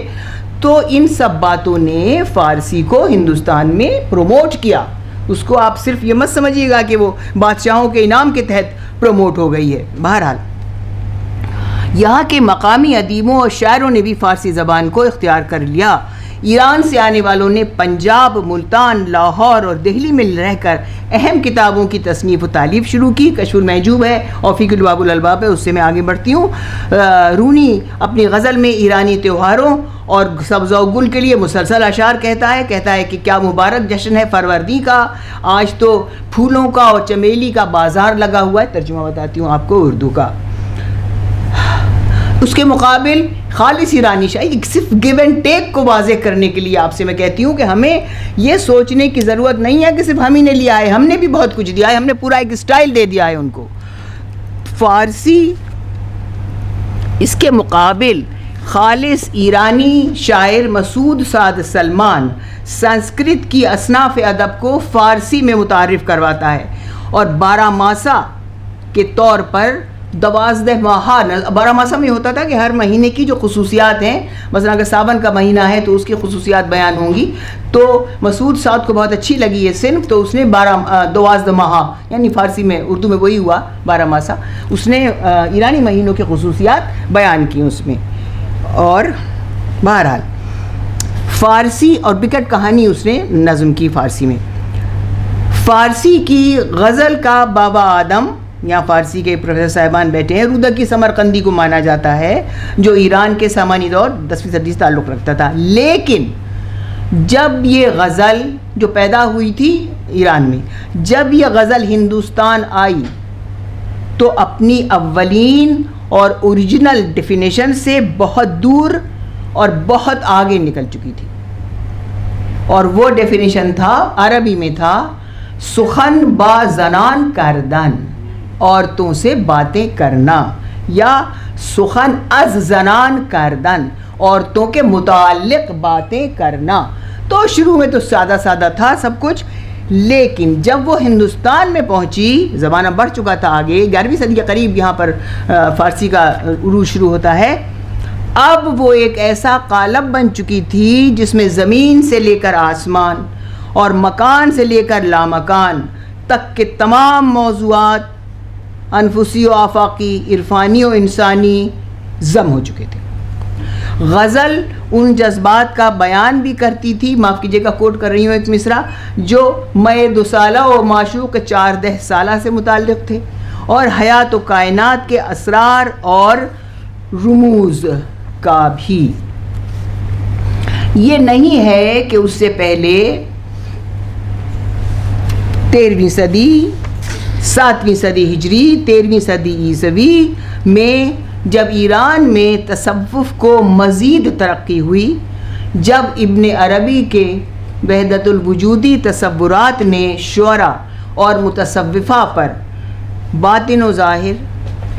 تو ان سب باتوں نے فارسی کو ہندوستان میں پروموٹ کیا. اس کو آپ صرف یہ مت سمجھیے گا کہ وہ بادشاہوں کے انعام کے تحت پروموٹ ہو گئی ہے. بہرحال یہاں کے مقامی ادیبوں اور شاعروں نے بھی فارسی زبان کو اختیار کر لیا. ایران سے آنے والوں نے پنجاب، ملتان، لاہور اور دہلی میں رہ کر اہم کتابوں کی تصنیف و تالیف شروع کی. کشف المحجوب ہے اور فقہ الباب الالباب ہے، اس سے میں آگے بڑھتی ہوں. رونی اپنی غزل میں ایرانی تہواروں اور سبز و گل کے لیے مسلسل اشعار کہتا ہے کہ کیا مبارک جشن ہے فروردی کا، آج تو پھولوں کا اور چمیلی کا بازار لگا ہوا ہے. ترجمہ بتاتی ہوں آپ کو اردو کا. اس کے مقابل خالص ایرانی شاعری صرف گیو اینڈ ٹیک کو واضح کرنے کے لیے آپ سے میں کہتی ہوں کہ ہمیں یہ سوچنے کی ضرورت نہیں ہے کہ صرف ہم ہی نے لیا ہے، ہم نے بھی بہت کچھ دیا ہے، ہم نے پورا ایک سٹائل دے دیا ہے ان کو. فارسی اس کے مقابل خالص ایرانی شاعر مسعود سعد سلمان سنسکرت کی اصناف ادب کو فارسی میں متعارف کرواتا ہے اور 12 ماسا کے طور پر 12 ماہ 12 ماسہ میں ہوتا تھا کہ ہر مہینے کی جو خصوصیات ہیں، مثلا اگر ساون کا مہینہ ہے تو اس کی خصوصیات بیان ہوں گی. تو مسعود سعد کو بہت اچھی لگی یہ صنف، تو اس نے 12 ماہ یعنی فارسی میں اردو میں وہی ہوا 12 ماسہ، اس نے ایرانی مہینوں کی خصوصیات بیان کی اس میں. اور بہرحال فارسی اور بکٹ کہانی اس نے نظم کی فارسی میں. فارسی کی غزل کا بابا آدم، یہاں فارسی کے پروفیسر صاحبان بیٹھے ہیں، رودکی سمرقندی کو مانا جاتا ہے، جو ایران کے سامانی دور 10ویں صدی سے تعلق رکھتا تھا. لیکن جب یہ غزل جو پیدا ہوئی تھی ایران میں، جب یہ غزل ہندوستان آئی تو اپنی اولین اور اوریجنل ڈیفینیشن سے بہت دور اور بہت آگے نکل چکی تھی. اور وہ ڈیفینیشن تھا، عربی میں تھا، سخن با زنان کردن، عورتوں سے باتیں کرنا، یا سخن از زنان کردن، عورتوں کے متعلق باتیں کرنا. تو شروع میں تو سادہ سادہ تھا سب کچھ، لیکن جب وہ ہندوستان میں پہنچی، زمانہ بڑھ چکا تھا آگے، 11ویں صدی کے قریب یہاں پر فارسی کا عروج شروع ہوتا ہے. اب وہ ایک ایسا قالب بن چکی تھی جس میں زمین سے لے کر آسمان اور مکان سے لے کر لامکان تک کے تمام موضوعات انفسی و آفاقی، عرفانی و انسانی ضم ہو چکے تھے. غزل ان جذبات کا بیان بھی کرتی تھی، معاف کیجیے گا کوٹ کر رہی ہوں ایک مصرع، جو مئے 2 سالہ و معشوق 14 سالہ سے متعلق تھے، اور حیات و کائنات کے اسرار اور رموز کا بھی. یہ نہیں ہے کہ اس سے پہلے 13ویں صدی، 7ویں صدی ہجری، 13ویں صدی عیسوی میں جب ایران میں تصوف کو مزید ترقی ہوئی، جب ابن عربی کے وحدت الوجودی تصورات نے شعراء اور متصوفہ پر باطن و ظاہر،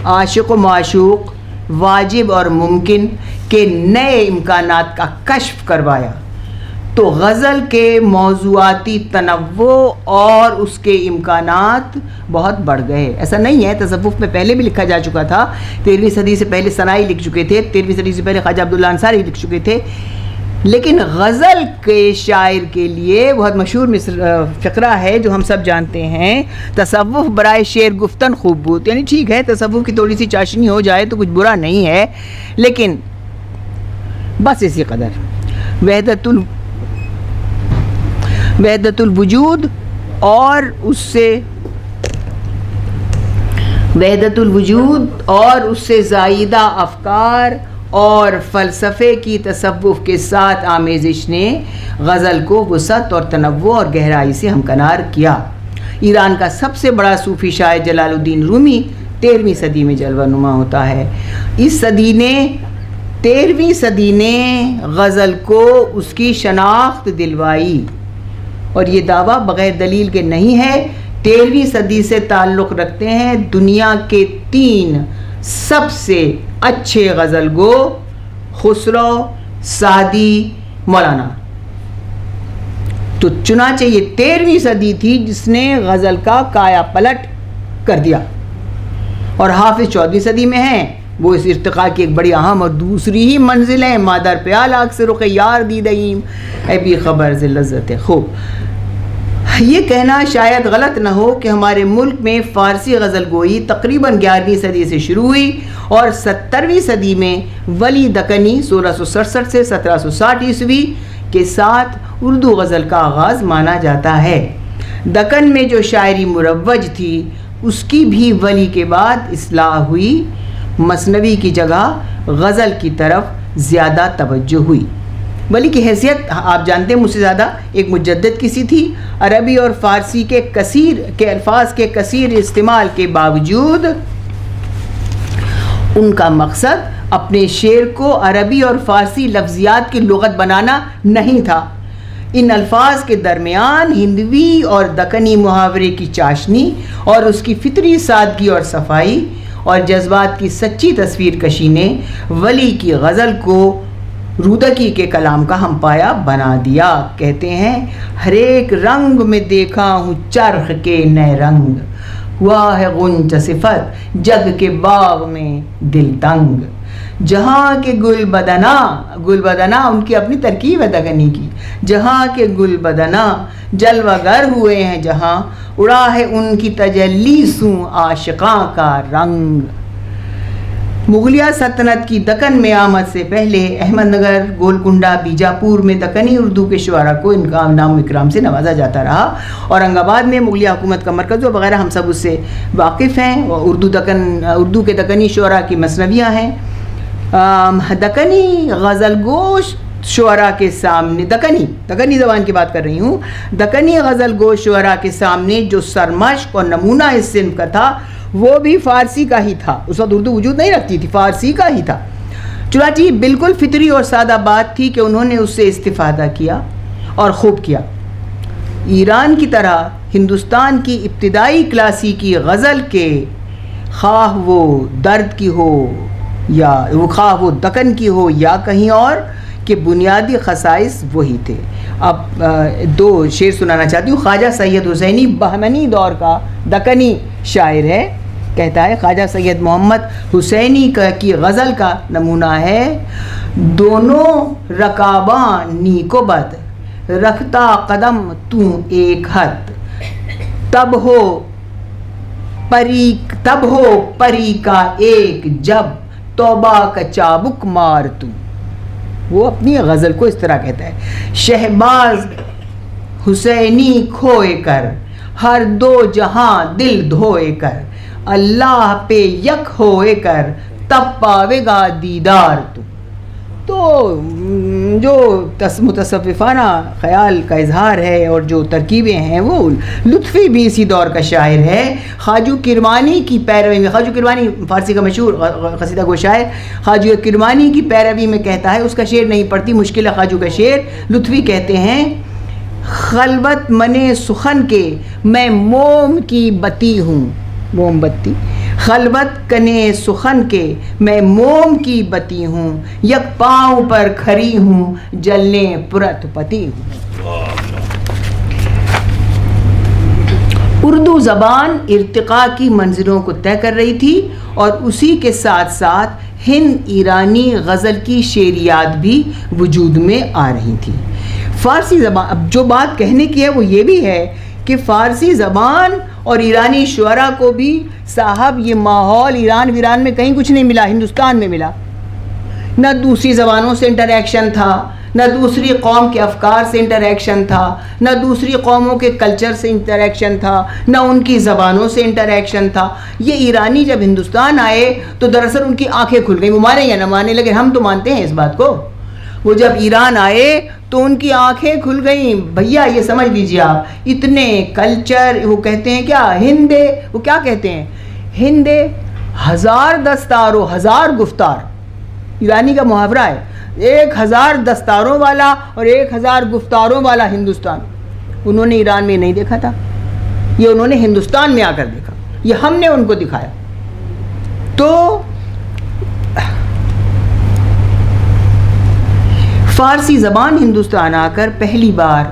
عاشق و معشوق، واجب اور ممکن کے نئے امکانات کا کشف کروایا، تو غزل کے موضوعاتی تنوع اور اس کے امکانات بہت بڑھ گئے. ایسا نہیں ہے، تصوف میں پہلے بھی لکھا جا چکا تھا، 13ویں صدی سے پہلے ثنائی لکھ چکے تھے، 13ویں صدی سے پہلے خواجہ عبداللہ انصاری لکھ چکے تھے. لیکن غزل کے شاعر کے لیے بہت مشہور فقرہ ہے جو ہم سب جانتے ہیں، تصوف برائے شعر گفتن خوب بود. یعنی ٹھیک ہے تصوف کی تھوڑی سی چاشنی ہو جائے تو کچھ برا نہیں ہے، لیکن بس اسی قدر. وحدت الوجود اور اس سے زائدہ افکار اور فلسفے کی تصوف کے ساتھ آمیزش نے غزل کو وسعت اور تنوع اور گہرائی سے ہمکنار کیا. ایران کا سب سے بڑا صوفی شاعر جلال الدین رومی 13ویں صدی میں جلوہ نما ہوتا ہے. اس 13ویں صدی نے غزل کو اس کی شناخت دلوائی، اور یہ دعویٰ بغیر دلیل کے نہیں ہے. 13ویں صدی سے تعلق رکھتے ہیں دنیا کے 3 سب سے اچھے غزل گو، خسرو، سعدی، مولانا. تو چنانچہ یہ 13ویں صدی تھی جس نے غزل کا کایا پلٹ کر دیا. اور حافظ 14ویں صدی میں ہیں، وہ اس ارتقاء کی ایک بڑی اہم اور دوسری ہی منزل ہے. مادر پیال آگ سے رخ یار دیدہیم، اے بھی خبر سے لذت خوب. یہ کہنا شاید غلط نہ ہو کہ ہمارے ملک میں فارسی غزل گوئی تقریباً 11ویں صدی سے شروع ہوئی، اور 17ویں صدی میں ولی دکنی 1667 سے 1760 عیسوی کے ساتھ اردو غزل کا آغاز مانا جاتا ہے. دکن میں جو شاعری مروج تھی اس کی بھی ولی کے بعد اصلاح ہوئی، مثنوی کی جگہ غزل کی طرف زیادہ توجہ ہوئی. ولی کی حیثیت آپ جانتے ہیں مجھ سے زیادہ ایک مجدد کی سی تھی. عربی اور فارسی کے الفاظ کے کثیر استعمال کے باوجود ان کا مقصد اپنے شعر کو عربی اور فارسی لفظیات کی لغت بنانا نہیں تھا. ان الفاظ کے درمیان ہندوی اور دکنی محاورے کی چاشنی اور اس کی فطری سادگی اور صفائی اور جذبات کی سچی تصویر کشی نے ولی کی غزل کو رودکی کے کلام کا ہم پایا بنا دیا. کہتے ہیں ہر ایک رنگ میں دیکھا ہوں چرخ کے نئے رنگ، ہوا ہے غنچہ صفت جگ کے باغ میں دل تنگ. جہاں کے گل بدنا ان کی اپنی ترکیب ہے دکنی کی. جہاں کے گل بدنا جلوہ گر ہوئے ہیں جہاں اڑا ہے ان کی تجلی سوں عاشقاں کا رنگ. مغلیہ سلطنت کی دکن میں آمد سے پہلے احمد نگر، گولکنڈہ، بیجاپور میں دکنی اردو کے شعراء کو نام و اکرام سے نوازا جاتا رہا. اورنگ آباد میں مغلیہ حکومت کا مرکز وغیرہ ہم سب اس سے واقف ہیں. اردو کے دکنی شعراء کی مثنویاں ہیں. دکنی غزل گوش شعراء کے سامنے دکنی زبان کی بات کر رہی ہوں. دکنی غزل گوش شعراء کے سامنے جو سرمشق اور نمونہ اس صنف کا تھا وہ بھی فارسی کا ہی تھا. اس وقت اردو وجود نہیں رکھتی تھی، فارسی کا ہی تھا. چنانچہ یہ بالکل فطری اور سادہ بات تھی کہ انہوں نے اس سے استفادہ کیا اور خوب کیا. ایران کی طرح ہندوستان کی ابتدائی کلاسیکی غزل کے خواہ وہ درد کی ہو یا خواہ وہ دکن کی ہو یا کہیں اور کہ بنیادی خصائص وہی تھے. اب دو شعر سنانا چاہتی ہوں. خواجہ سید حسینی بہمنی دور کا دکنی شاعر ہے. کہتا ہے خواجہ سید محمد حسینی کی غزل کا نمونہ ہے: دونوں رکاباں نیک و بد رکھتا قدم تو ایک حد، تب ہو پری کا ایک جب توبہ کا چابک مار تو. وہ اپنی غزل کو اس طرح کہتا ہے: شہباز حسینی کھوئے کر ہر دو جہاں دل دھوئے کر، اللہ پہ یک ہوئے کر تب پاوے گا دیدار تو. تو جو متصوفانہ خیال کا اظہار ہے اور جو ترکیبیں ہیں وہ لطفی بھی اسی دور کا شاعر ہے. خواجہ کرمانی کی پیروی میں، خواجہ کرمانی فارسی کا مشہور قصیدہ گو شاعر، خواجہ کرمانی کی پیروی میں کہتا ہے، اس کا شعر نہیں پڑھتی، مشکل ہے خواجہ کا شعر. لطفی کہتے ہیں: خلوت منے سخن کے میں موم کی بتی ہوں، موم بتی. خلوت کنے سخن کے میں موم کی بتی ہوں، یک پاؤں پر کھڑی ہوں جلنے پرت پتی ہوں. اردو زبان ارتقاء کی منزلوں کو طے کر رہی تھی اور اسی کے ساتھ ساتھ ہند ایرانی غزل کی شعریات بھی وجود میں آ رہی تھی. فارسی زبان، اب جو بات کہنے کی ہے وہ یہ بھی ہے کہ فارسی زبان اور ایرانی شعراء کو بھی صاحب یہ ماحول ایران ویران میں کہیں کچھ نہیں ملا، ہندوستان میں ملا. نہ دوسری زبانوں سے انٹریکشن تھا، نہ دوسری قوم کے افکار سے انٹریکشن تھا، نہ دوسری قوموں کے کلچر سے انٹریکشن تھا، نہ ان کی زبانوں سے انٹریکشن تھا. یہ ایرانی جب ہندوستان آئے تو دراصل ان کی آنکھیں کھل گئیں. وہ مانے یا نہ مانے، لیکن ہم تو مانتے ہیں اس بات کو. وہ جب ایران آئے تو ان کی آنکھیں کھل گئیں. بھیا یہ سمجھ لیجیے آپ، اتنے کلچر، وہ کہتے ہیں کیا ہندے، وہ کیا کہتے ہیں ہندے، ہزار دستار و ہزار گفتار. ایرانی کا محاورہ ہے، 1000 دستاروں والا اور 1000 گفتاروں والا ہندوستان. انہوں نے ایران میں نہیں دیکھا تھا، یہ انہوں نے ہندوستان میں آ کر دیکھا، یہ ہم نے ان کو دکھایا. تو فارسی زبان ہندوستان آ کر پہلی بار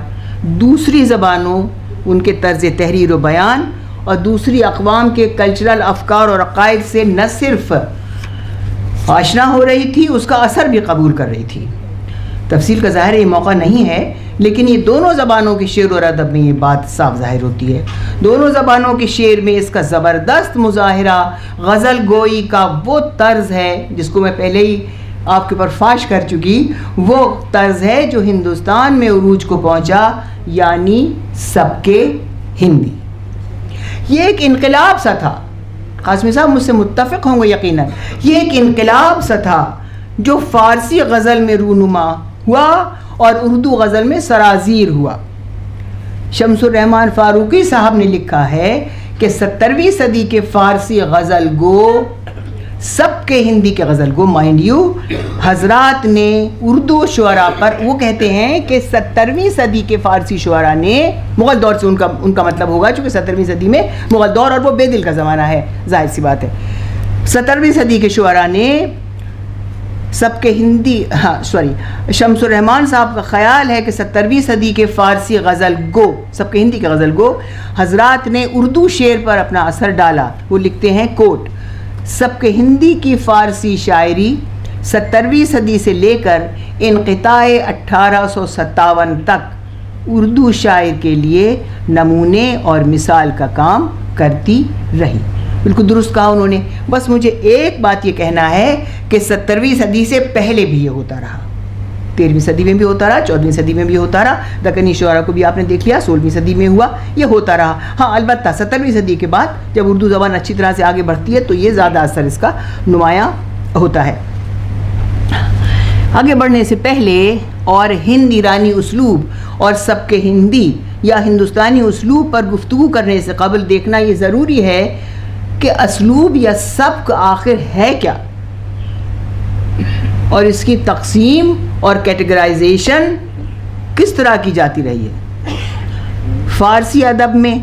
دوسری زبانوں، ان کے طرز تحریر و بیان اور دوسری اقوام کے کلچرل افکار اور عقائد سے نہ صرف آشنا ہو رہی تھی، اس کا اثر بھی قبول کر رہی تھی. تفصیل کا ظاہر یہ موقع نہیں ہے، لیکن یہ دونوں زبانوں کے شعر اور ادب میں یہ بات صاف ظاہر ہوتی ہے. دونوں زبانوں کے شعر میں اس کا زبردست مظاہرہ غزل گوئی کا وہ طرز ہے جس کو میں پہلے ہی آپ کے اوپر فاش کر چکی. وہ طرز ہے جو ہندوستان میں عروج کو پہنچا، یعنی سب کے ہندی. یہ ایک انقلاب سا تھا. قاسمی صاحب مجھ سے متفق ہوں گے یقیناً. یہ ایک انقلاب سا تھا جو فارسی غزل میں رونما ہوا اور اردو غزل میں سرازیر ہوا. شمس الرحمن فاروقی صاحب نے لکھا ہے کہ 17ویں صدی کے فارسی غزل گو، سب کے ہندی کے غزل گو مائنڈ یو، حضرات نے اردو شعراء پر، وہ کہتے ہیں کہ 17ویں صدی کے فارسی شعراء نے، مغل دور سے ان کا مطلب ہوگا چونکہ 17ویں صدی میں مغل دور اور وہ بے دل کا زمانہ ہے، ظاہر سی بات ہے. 17ویں صدی کے شعراء نے سب کے ہندی شمس الرحمان صاحب کا خیال ہے کہ 17ویں صدی کے فارسی غزل گو، سب کے ہندی کے غزل گو حضرات نے اردو شعر پر اپنا اثر ڈالا. وہ لکھتے ہیں کوٹ، سب کے ہندی کی فارسی شاعری 17ویں صدی سے لے کر انقطاع 1857 تک اردو شاعر کے لیے نمونے اور مثال کا کام کرتی رہی. بالکل درست کہا انہوں نے. بس مجھے ایک بات یہ کہنا ہے کہ 17ویں صدی سے پہلے بھی یہ ہوتا رہا، 13ویں صدی میں بھی ہوتا رہا، 14ویں صدی میں بھی ہوتا رہا، دکنی شعرا کو بھی آپ نے دیکھ لیا 16ویں صدی میں ہوا، یہ ہوتا رہا. ہاں البتہ 17ویں صدی کے بعد جب اردو زبان اچھی طرح سے آگے بڑھتی ہے تو یہ زیادہ اثر اس کا نمایاں ہوتا ہے. آگے بڑھنے سے پہلے اور ہند ایرانی اسلوب اور سب کے ہندی یا ہندوستانی اسلوب پر گفتگو کرنے سے قبل دیکھنا یہ ضروری ہے کہ اسلوب یا سبک آخر ہے کیا، اور اس کی تقسیم اور کیٹیگرائزیشن کس طرح کی جاتی رہی ہے. فارسی ادب میں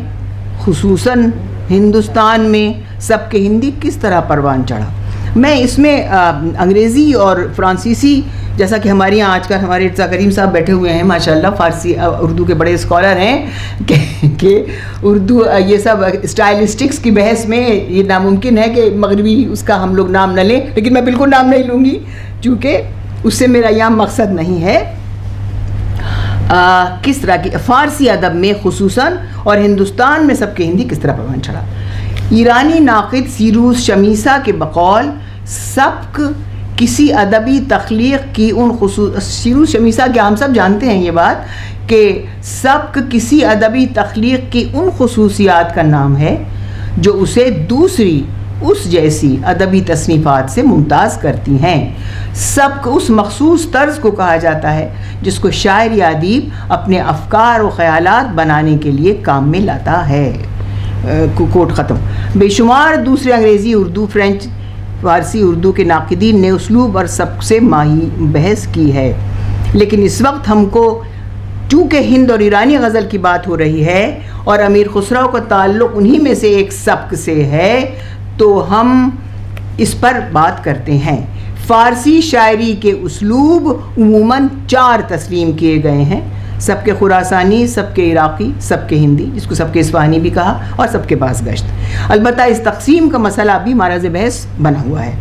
خصوصاً ہندوستان میں سب کے ہندی کس طرح پروان چڑھا. میں اس میں انگریزی اور فرانسیسی، جیسا کہ ہمارے یہاں آج کل ہمارے ارتضیٰ کریم صاحب بیٹھے ہوئے ہیں ماشاءاللہ، فارسی اردو کے بڑے اسکالر ہیں کہ اردو یہ سب اسٹائلسٹکس کی بحث میں یہ ناممکن ہے کہ مغربی اس کا ہم لوگ نام نہ لیں، لیکن میں بالکل نام نہیں لوں گی چونکہ اس سے میرا یہاں مقصد نہیں ہے. کس طرح کی فارسی ادب میں خصوصاً اور ہندوستان میں سب کے ہندی کس طرح پروان چڑھا. ایرانی ناقد سیروس شمیسا کے بقول سبک کسی ادبی تخلیق کی ان سیروس شمیسا کے ہم سب جانتے ہیں یہ بات کہ سبک کسی ادبی تخلیق کی ان خصوصیات کا نام ہے جو اسے دوسری اس جیسی ادبی تصنیفات سے ممتاز کرتی ہیں. سبک اس مخصوص طرز کو کہا جاتا ہے جس کو شاعر یا ادیب اپنے افکار و خیالات بنانے کے لیے کام میں لاتا ہے. کوٹ ختم. بے شمار دوسرے انگریزی، اردو، فرینچ، فارسی اردو کے ناقدین نے اسلوب اور سبک سے ماہی بحث کی ہے، لیکن اس وقت ہم کو چونکہ ہند اور ایرانی غزل کی بات ہو رہی ہے اور امیر خسرو کا تعلق انہی میں سے ایک سبک سے ہے تو ہم اس پر بات کرتے ہیں. فارسی شاعری کے اسلوب عموماً 4 تسلیم کیے گئے ہیں: سب کے خراسانی، سب کے عراقی، سب کے ہندی، جس کو سب کے اصفہانی بھی کہا، اور سب کے پاس گشت. البتہ اس تقسیم کا مسئلہ بھی معرض بحث بنا ہوا ہے.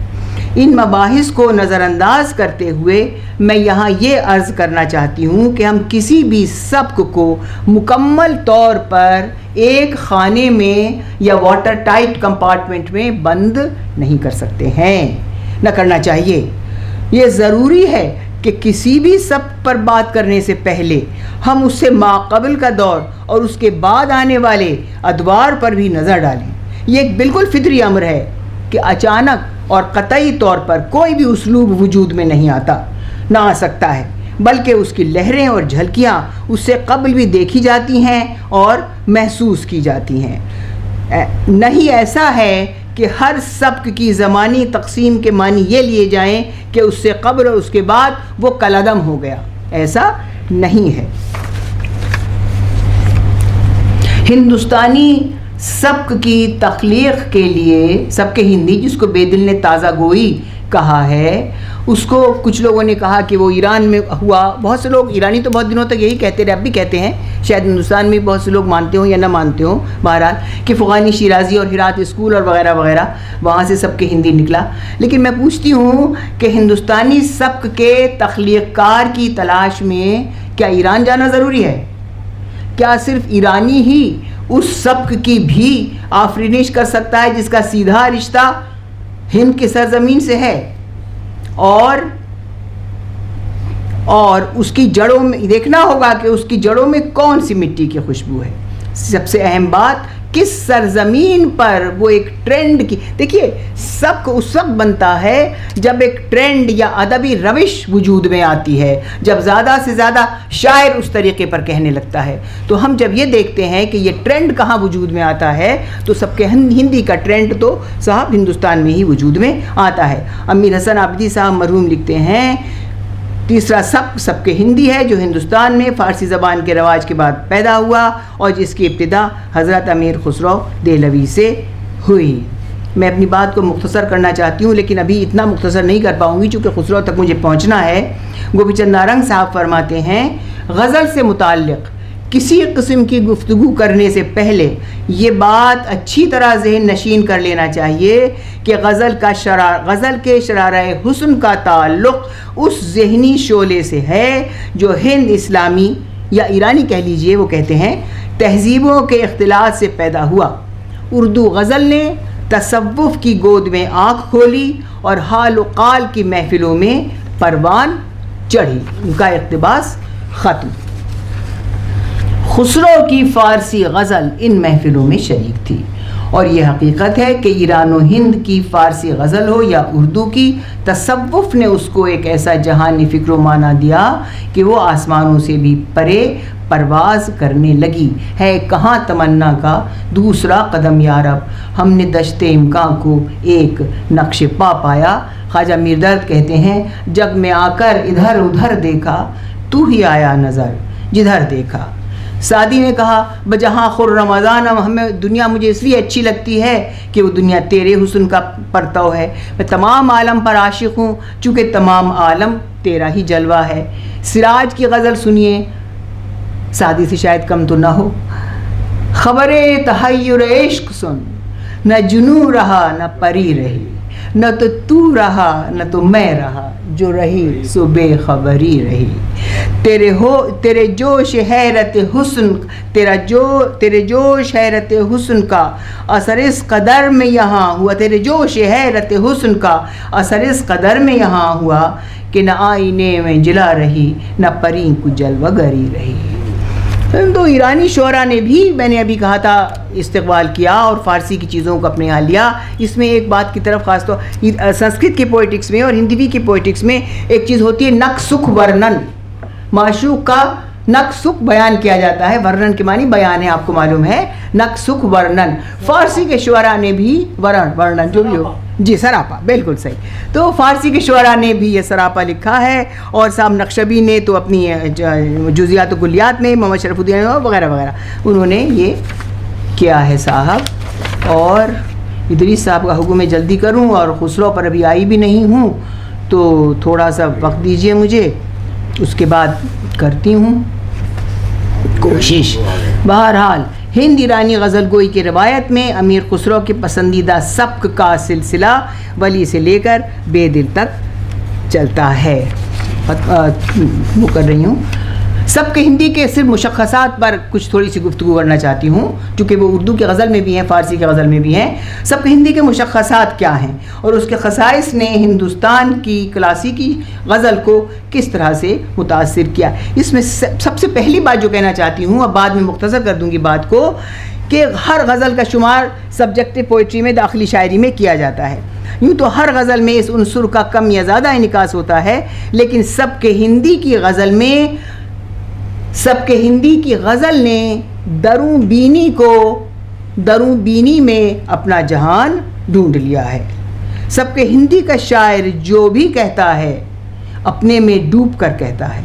ان مباحث کو نظر انداز کرتے ہوئے میں یہاں یہ عرض کرنا چاہتی ہوں کہ ہم کسی بھی سبک کو مکمل طور پر ایک خانے میں یا واٹر ٹائٹ کمپارٹمنٹ میں بند نہیں کر سکتے ہیں، نہ کرنا چاہیے. یہ ضروری ہے کہ کسی بھی سبک پر بات کرنے سے پہلے ہم اس سے ماقبل کا دور اور اس کے بعد آنے والے ادوار پر بھی نظر ڈالیں. یہ ایک بالکل فطری امر ہے کہ اچانک اور قطعی طور پر کوئی بھی اسلوب وجود میں نہیں آتا، نہ آ سکتا ہے، بلکہ اس کی لہریں اور جھلکیاں اس سے قبل بھی دیکھی جاتی ہیں اور محسوس کی جاتی ہیں. نہیں ایسا ہے کہ ہر سبک کی زمانی تقسیم کے معنی یہ لیے جائیں کہ اس سے قبل اور اس کے بعد وہ کالعدم ہو گیا. ایسا نہیں ہے. ہندوستانی سبک کی تخلیق کے لیے سب کے ہندی، جس کو بے دل نے تازہ گوئی کہا ہے، اس کو کچھ لوگوں نے کہا کہ وہ ایران میں ہوا. بہت سے لوگ ایرانی تو بہت دنوں تک یہی کہتے رہے، اب بھی کہتے ہیں، شاید ہندوستان میں بہت سے لوگ مانتے ہوں یا نہ مانتے ہوں، بہرحال کہ فغانی، شیرازی اور ہرات اسکول اور وغیرہ وغیرہ وہاں سے سب کے ہندی نکلا. لیکن میں پوچھتی ہوں کہ ہندوستانی سبک کے تخلیق کار کی تلاش میں کیا ایران جانا ضروری ہے؟ کیا صرف ایرانی ہی اس سبک کی بھی آفرینش کر سکتا ہے جس کا سیدھا رشتہ ہند کی سرزمین سے ہے اور اس کی جڑوں میں دیکھنا ہوگا کہ اس کی جڑوں میں کون سی مٹی کی خوشبو ہے. سب سے اہم بات، کس سرزمین پر وہ ایک ٹرینڈ کی. دیکھیے سبک اس وقت بنتا ہے جب ایک ٹرینڈ یا ادبی روش وجود میں آتی ہے، جب زیادہ سے زیادہ شاعر اس طریقے پر کہنے لگتا ہے. تو ہم جب یہ دیکھتے ہیں کہ یہ ٹرینڈ کہاں وجود میں آتا ہے تو سب کے ہندی کا ٹرینڈ تو صاحب ہندوستان میں ہی وجود میں آتا ہے. امیر حسن عابدی صاحب مرحوم لکھتے ہیں، تیسرا سبک سب کے ہندی ہے جو ہندوستان میں فارسی زبان کے رواج کے بعد پیدا ہوا اور جس کی ابتدا حضرت امیر خسرو دہلوی سے ہوئی. میں اپنی بات کو مختصر کرنا چاہتی ہوں، لیکن ابھی اتنا مختصر نہیں کر پاؤں گی چونکہ خسرو تک مجھے پہنچنا ہے۔ گوپی چند نارنگ صاحب فرماتے ہیں غزل سے متعلق کسی قسم کی گفتگو کرنے سے پہلے یہ بات اچھی طرح ذہن نشین کر لینا چاہیے کہ غزل کے شرارہ حسن کا تعلق اس ذہنی شعلے سے ہے جو ہند اسلامی یا ایرانی کہہ لیجئے، وہ کہتے ہیں تہذیبوں کے اختلاط سے پیدا ہوا۔ اردو غزل نے تصوف کی گود میں آنکھ کھولی اور حال و قال کی محفلوں میں پروان چڑھی۔ ان کا اقتباس ختم۔ خسرو کی فارسی غزل ان محفلوں میں شریک تھی، اور یہ حقیقت ہے کہ ایران و ہند کی فارسی غزل ہو یا اردو کی، تصوف نے اس کو ایک ایسا جہانی فکر و معنی دیا کہ وہ آسمانوں سے بھی پرے پرواز کرنے لگی۔ ہے کہاں تمنا کا دوسرا قدم یارب، ہم نے دشت امکان کو ایک نقش پا پایا۔ خواجہ میردرد کہتے ہیں جگ میں آ کر ادھر ادھر دیکھا، تو ہی آیا نظر جدھر دیکھا۔ سعدی نے کہا بجہاں خر رمضان، ہمیں دنیا مجھے اس لیے اچھی لگتی ہے کہ وہ دنیا تیرے حسن کا پرتو ہے، میں تمام عالم پر عاشق ہوں چونکہ تمام عالم تیرا ہی جلوہ ہے۔ سراج کی غزل سنیے، سعدی سے شاید کم تو نہ ہو۔ خبر تحیر عشق سن، نہ جنوں رہا نہ پری رہی، نہ تو رہا نہ تو میں رہا، جو رہی سو بے خبری رہی۔ تیرے جوش حیرت حسن، تیرے جوش حیرت حسن کا اثر اس قدر میں یہاں ہوا، تیرے جوش حیرت حسن کا اثر اس قدر میں یہاں ہوا کہ نہ آئینے میں جلا رہی نہ پریں کو جلوہ گری رہی۔ تو ایرانی شعراء نے بھی، میں نے ابھی کہا تھا، استقبال کیا اور فارسی کی چیزوں کو اپنے یہاں لیا۔ اس میں ایک بات کی طرف خاص طور سنسکرت کے پوئٹکس میں اور ہندی کی پوئٹکس میں ایک چیز ہوتی ہے نق سکھ ورنن، معشوق کا نق سکھ بیان کیا جاتا ہے، ورنن کے معنی بیان ہے، آپ کو معلوم ہے، نق سکھ ورنن۔ فارسی کے شعراء نے بھی ورنن جو بھی ہو، جی سراپا، بالکل صحیح۔ تو فارسی کے شعراء نے بھی یہ سراپا لکھا ہے، اور صاحب نقشبی نے تو اپنی جزیات و کلیات میں، محمد شرف الدین وغیرہ وغیرہ انہوں نے یہ کیا ہے صاحب۔ اور ادریس صاحب کا حکم میں جلدی کروں، اور خسرو پر ابھی آئی بھی نہیں ہوں تو تھوڑا سا وقت دیجئے مجھے، اس کے بعد کرتی ہوں کوشش۔ بہرحال ہند ایرانی غزل گوئی کی روایت میں امیر خسرو کے پسندیدہ سبک کا سلسلہ ولی سے لے کر بے دل تک چلتا ہے۔ وہ کر رہی ہوں سب کے ہندی کے صرف مشخصات پر کچھ تھوڑی سی گفتگو کرنا چاہتی ہوں، چونکہ وہ اردو کی غزل میں بھی ہیں، فارسی کی غزل میں بھی ہیں۔ سب کے ہندی کے مشخصات کیا ہیں اور اس کے خصائص نے ہندوستان کی کلاسیکی غزل کو کس طرح سے متاثر کیا۔ اس میں سب سے پہلی بات جو کہنا چاہتی ہوں، اب بعد میں مختصر کر دوں گی بات کو، کہ ہر غزل کا شمار سبجیکٹو پوئٹری میں، داخلی شاعری میں کیا جاتا ہے۔ یوں تو ہر غزل میں اس عنصر کا کم یا زیادہ انعکاس ہوتا ہے، لیکن سب کے ہندی کی غزل نے دروں بینی میں اپنا جہان ڈھونڈ لیا ہے۔ سب کے ہندی کا شاعر جو بھی کہتا ہے اپنے میں ڈوب کر کہتا ہے،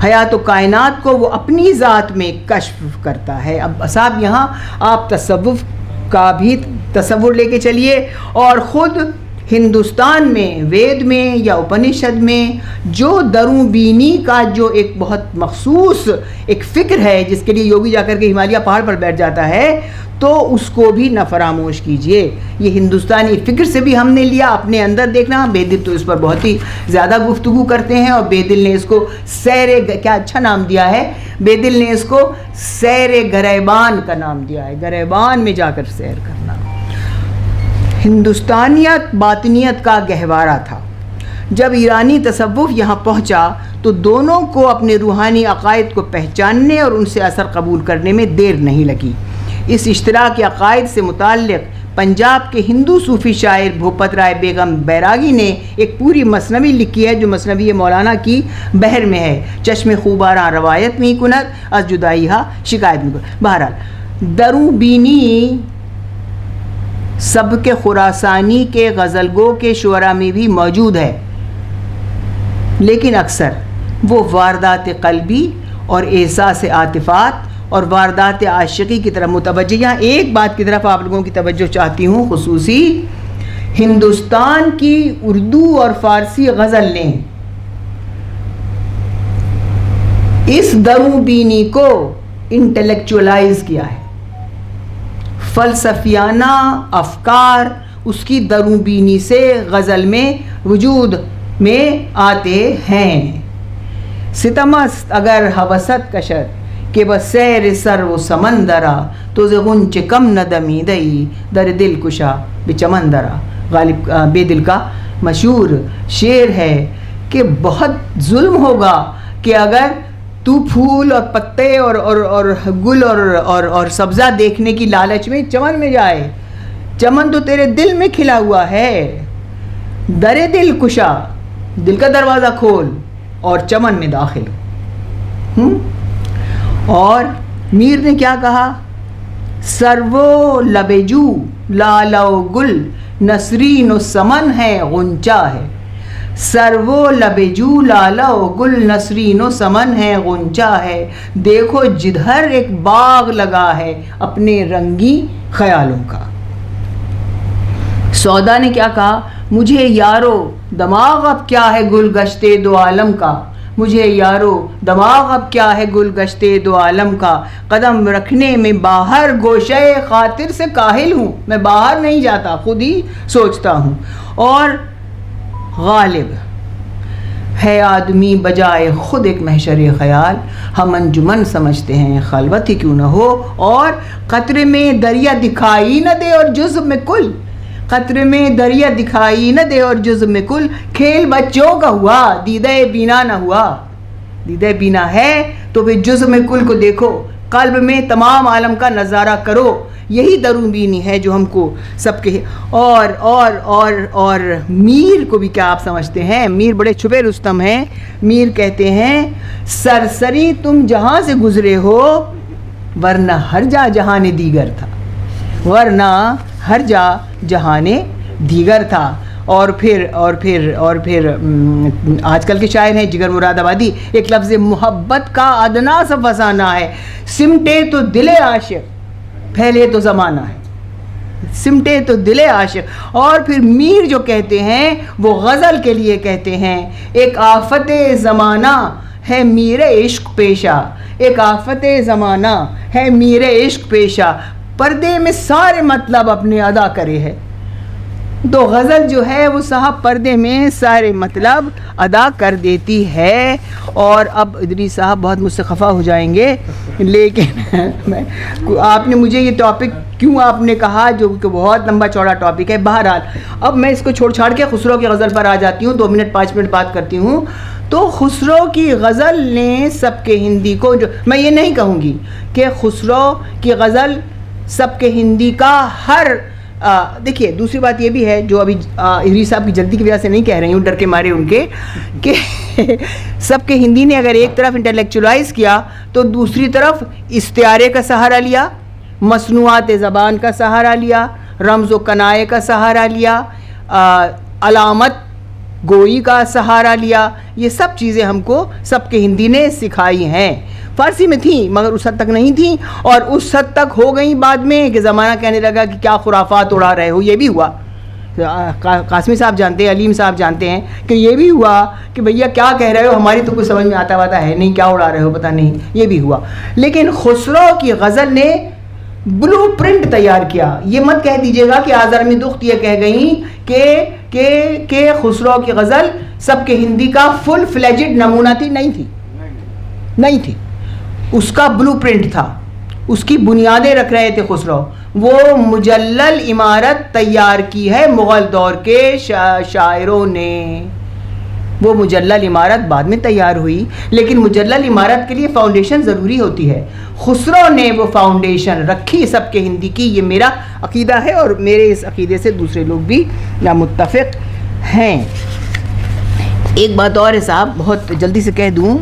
حیات و کائنات کو وہ اپنی ذات میں کشف کرتا ہے۔ اب صاحب یہاں آپ تصوف کا بھی تصور لے کے چلیے، اور خود ہندوستان میں وید میں یا اپنشد میں جو دروں بینی کا جو ایک بہت مخصوص ایک فکر ہے، جس کے لیے یوگی جا کر کے ہمالیہ پہاڑ پر بیٹھ جاتا ہے، تو اس کو بھی نہ فراموش کیجئے۔ یہ ہندوستانی فکر سے بھی ہم نے لیا، اپنے اندر دیکھنا۔ بیدل تو اس پر بہت ہی زیادہ گفتگو کرتے ہیں، اور بیدل نے اس کو کیا اچھا نام دیا ہے، بیدل نے اس کو سیر گریبان کا نام دیا ہے، گریبان میں جا کر سیر کرنا۔ ہندوستانیت باطنیت کا گہوارہ تھا۔ جب ایرانی تصوف یہاں پہنچا تو دونوں کو اپنے روحانی عقائد کو پہچاننے اور ان سے اثر قبول کرنے میں دیر نہیں لگی۔ اس اشتراک عقائد سے متعلق پنجاب کے ہندو صوفی شاعر بھوپت رائے بیگم بیراگی نے ایک پوری مثنوی لکھی ہے، جو مثنوی مولانا کی بحر میں ہے۔ چشم خوباراں روایت میں کنت از جدائی ہا شکایت میں کنت۔ بہرحال دروں بینی سب کے خراسانی کے غزل گو کے شعراء میں بھی موجود ہے، لیکن اکثر وہ واردات قلبی اور احساس عاطفات اور واردات عاشقی کی طرف متوجہ۔ یہاں ایک بات کی طرف آپ لوگوں کی توجہ چاہتی ہوں خصوصی، ہندوستان کی اردو اور فارسی غزل نے اس دروں بینی کو انٹلیکچولائز کیا ہے. فلسفیانہ افکار اس کی دروں بینی سے غزل میں وجود میں آتے ہیں. ستمست اگر حوست کشد کہ بس سیر سر و سمندرا تو غنچ کم ندمی دئی در دل کشا بچمندرا. غالب بے دل کا مشہور شعر ہے کہ بہت ظلم ہوگا کہ اگر تو پھول اور پتے اور گل اور سبزہ دیکھنے کی لالچ میں چمن میں جائے. چمن تو تیرے دل میں کھلا ہوا ہے. در دل کشا، دل کا دروازہ کھول اور چمن میں داخل ہو. اور میر نے کیا کہا؟ سرو لبجو لالو گل نسرین و سمن ہے غنچہ ہے. سرو لبجو لالو گل نسرین و سمن ہے غنچہ ہے. دیکھو جدھر ایک باغ لگا ہے اپنے رنگی خیالوں کا. سودا نے کیا کہا؟ مجھے یارو دماغ اب کیا ہے گل گشتے دو عالم کا. مجھے یارو دماغ اب کیا ہے گل گشتے دو عالم کا. قدم رکھنے میں باہر گوشے خاطر سے کاہل ہوں. میں باہر نہیں جاتا، خود ہی سوچتا ہوں. اور غالب ہے آدمی بجائے خود ایک محشر خیال. ہم انجمن سمجھتے ہیں خلوت ہی کیوں نہ ہو. اور قطرے میں دریا دکھائی نہ دے اور جزو میں کل. قطرے میں دریا دکھائی نہ دے اور جزو میں کل. کھیل بچوں کا ہوا دیدہ بینا نہ ہوا. دیدہ بینا ہے تو پھر جزو میں کل کو دیکھو. قلب میں تمام عالم کا نظارہ کرو. یہی دروں بینی ہے جو ہم کو سب کے. اور میر کو بھی کیا آپ سمجھتے ہیں؟ میر بڑے چھپے رستم ہیں. میر کہتے ہیں سرسری تم جہاں سے گزرے ہو ورنہ ہر جا جہان دیگر تھا. ورنہ ہر جا جہان دیگر تھا. اور پھر آج کل کے شاعر ہیں جگر مراد آبادی. ایک لفظ محبت کا ادنا سا فسانہ ہے. سمٹے تو دل عاشق پھیلے تو زمانہ ہے. سمٹے تو دل عاشق. اور پھر میر جو کہتے ہیں وہ غزل کے لیے کہتے ہیں ایک آفت زمانہ ہے میر عشق پیشہ. ایک آفت زمانہ ہے میر عشق پیشہ. پردے میں سارے مطلب اپنے ادا کرے ہے. تو غزل جو ہے وہ صاحب پردے میں سارے مطلب ادا کر دیتی ہے. اور اب ادریس صاحب بہت مجھ سے خفا ہو جائیں گے، لیکن آپ نے مجھے یہ ٹاپک کیوں آپ نے کہا جو کہ بہت لمبا چوڑا ٹاپک ہے. بہرحال اب میں اس کو چھوڑ چھاڑ کے خسرو کی غزل پر آ جاتی ہوں. 2 منٹ 5 منٹ بات کرتی ہوں. تو خسرو کی غزل نے سب کے ہندی کو جو میں یہ نہیں کہوں گی کہ خسرو کی غزل سب کے ہندی کا ہر دیکھیے دوسری بات یہ بھی ہے جو ابھی ادریس صاحب کی جلدی کی وجہ سے نہیں کہہ رہی ہوں، ڈر کے مارے ان کے، کہ سب کے ہندی نے اگر ایک طرف انٹلیکچولائز کیا تو دوسری طرف استعارے کا سہارا لیا، مصنوعات زبان کا سہارا لیا، رمز و کنائے کا سہارا لیا، علامت گوئی کا سہارا لیا. یہ سب چیزیں ہم کو سب کے ہندی نے سکھائی ہیں. فارسی میں تھیں مگر اس حد تک نہیں تھیں، اور اس حد تک ہو گئیں بعد میں کہ زمانہ کہنے لگا کہ کیا خرافات اڑا رہے ہو. یہ بھی ہوا، قاسمی صاحب جانتے ہیں، علیم صاحب جانتے ہیں کہ یہ بھی ہوا کہ بھیا کیا کہہ رہے ہو، ہماری تو کچھ سمجھ میں آتا واتا ہے نہیں، کیا اڑا رہے ہو پتہ نہیں. یہ بھی ہوا. لیکن خسرو کی غزل نے بلو پرنٹ تیار کیا. یہ مت کہہ دیجیے گا کہ آزرمی دخت یہ کہہ گئیں کہ خسرو کی غزل سب کے ہندی کا فل فلیجڈ نمونہ تھی. نہیں تھی. اس کا بلو پرنٹ تھا، اس کی بنیادیں رکھ رہے تھے خسرو. وہ مجلل عمارت تیار کی ہے مغل دور کے شاعروں نے. وہ مجلل عمارت بعد میں تیار ہوئی، لیکن مجلل عمارت کے لیے فاؤنڈیشن ضروری ہوتی ہے. خسرو نے وہ فاؤنڈیشن رکھی سب کے ہندی کی. یہ میرا عقیدہ ہے اور میرے اس عقیدے سے دوسرے لوگ بھی متفق ہیں. ایک بات اور ہے صاحب، بہت جلدی سے کہہ دوں،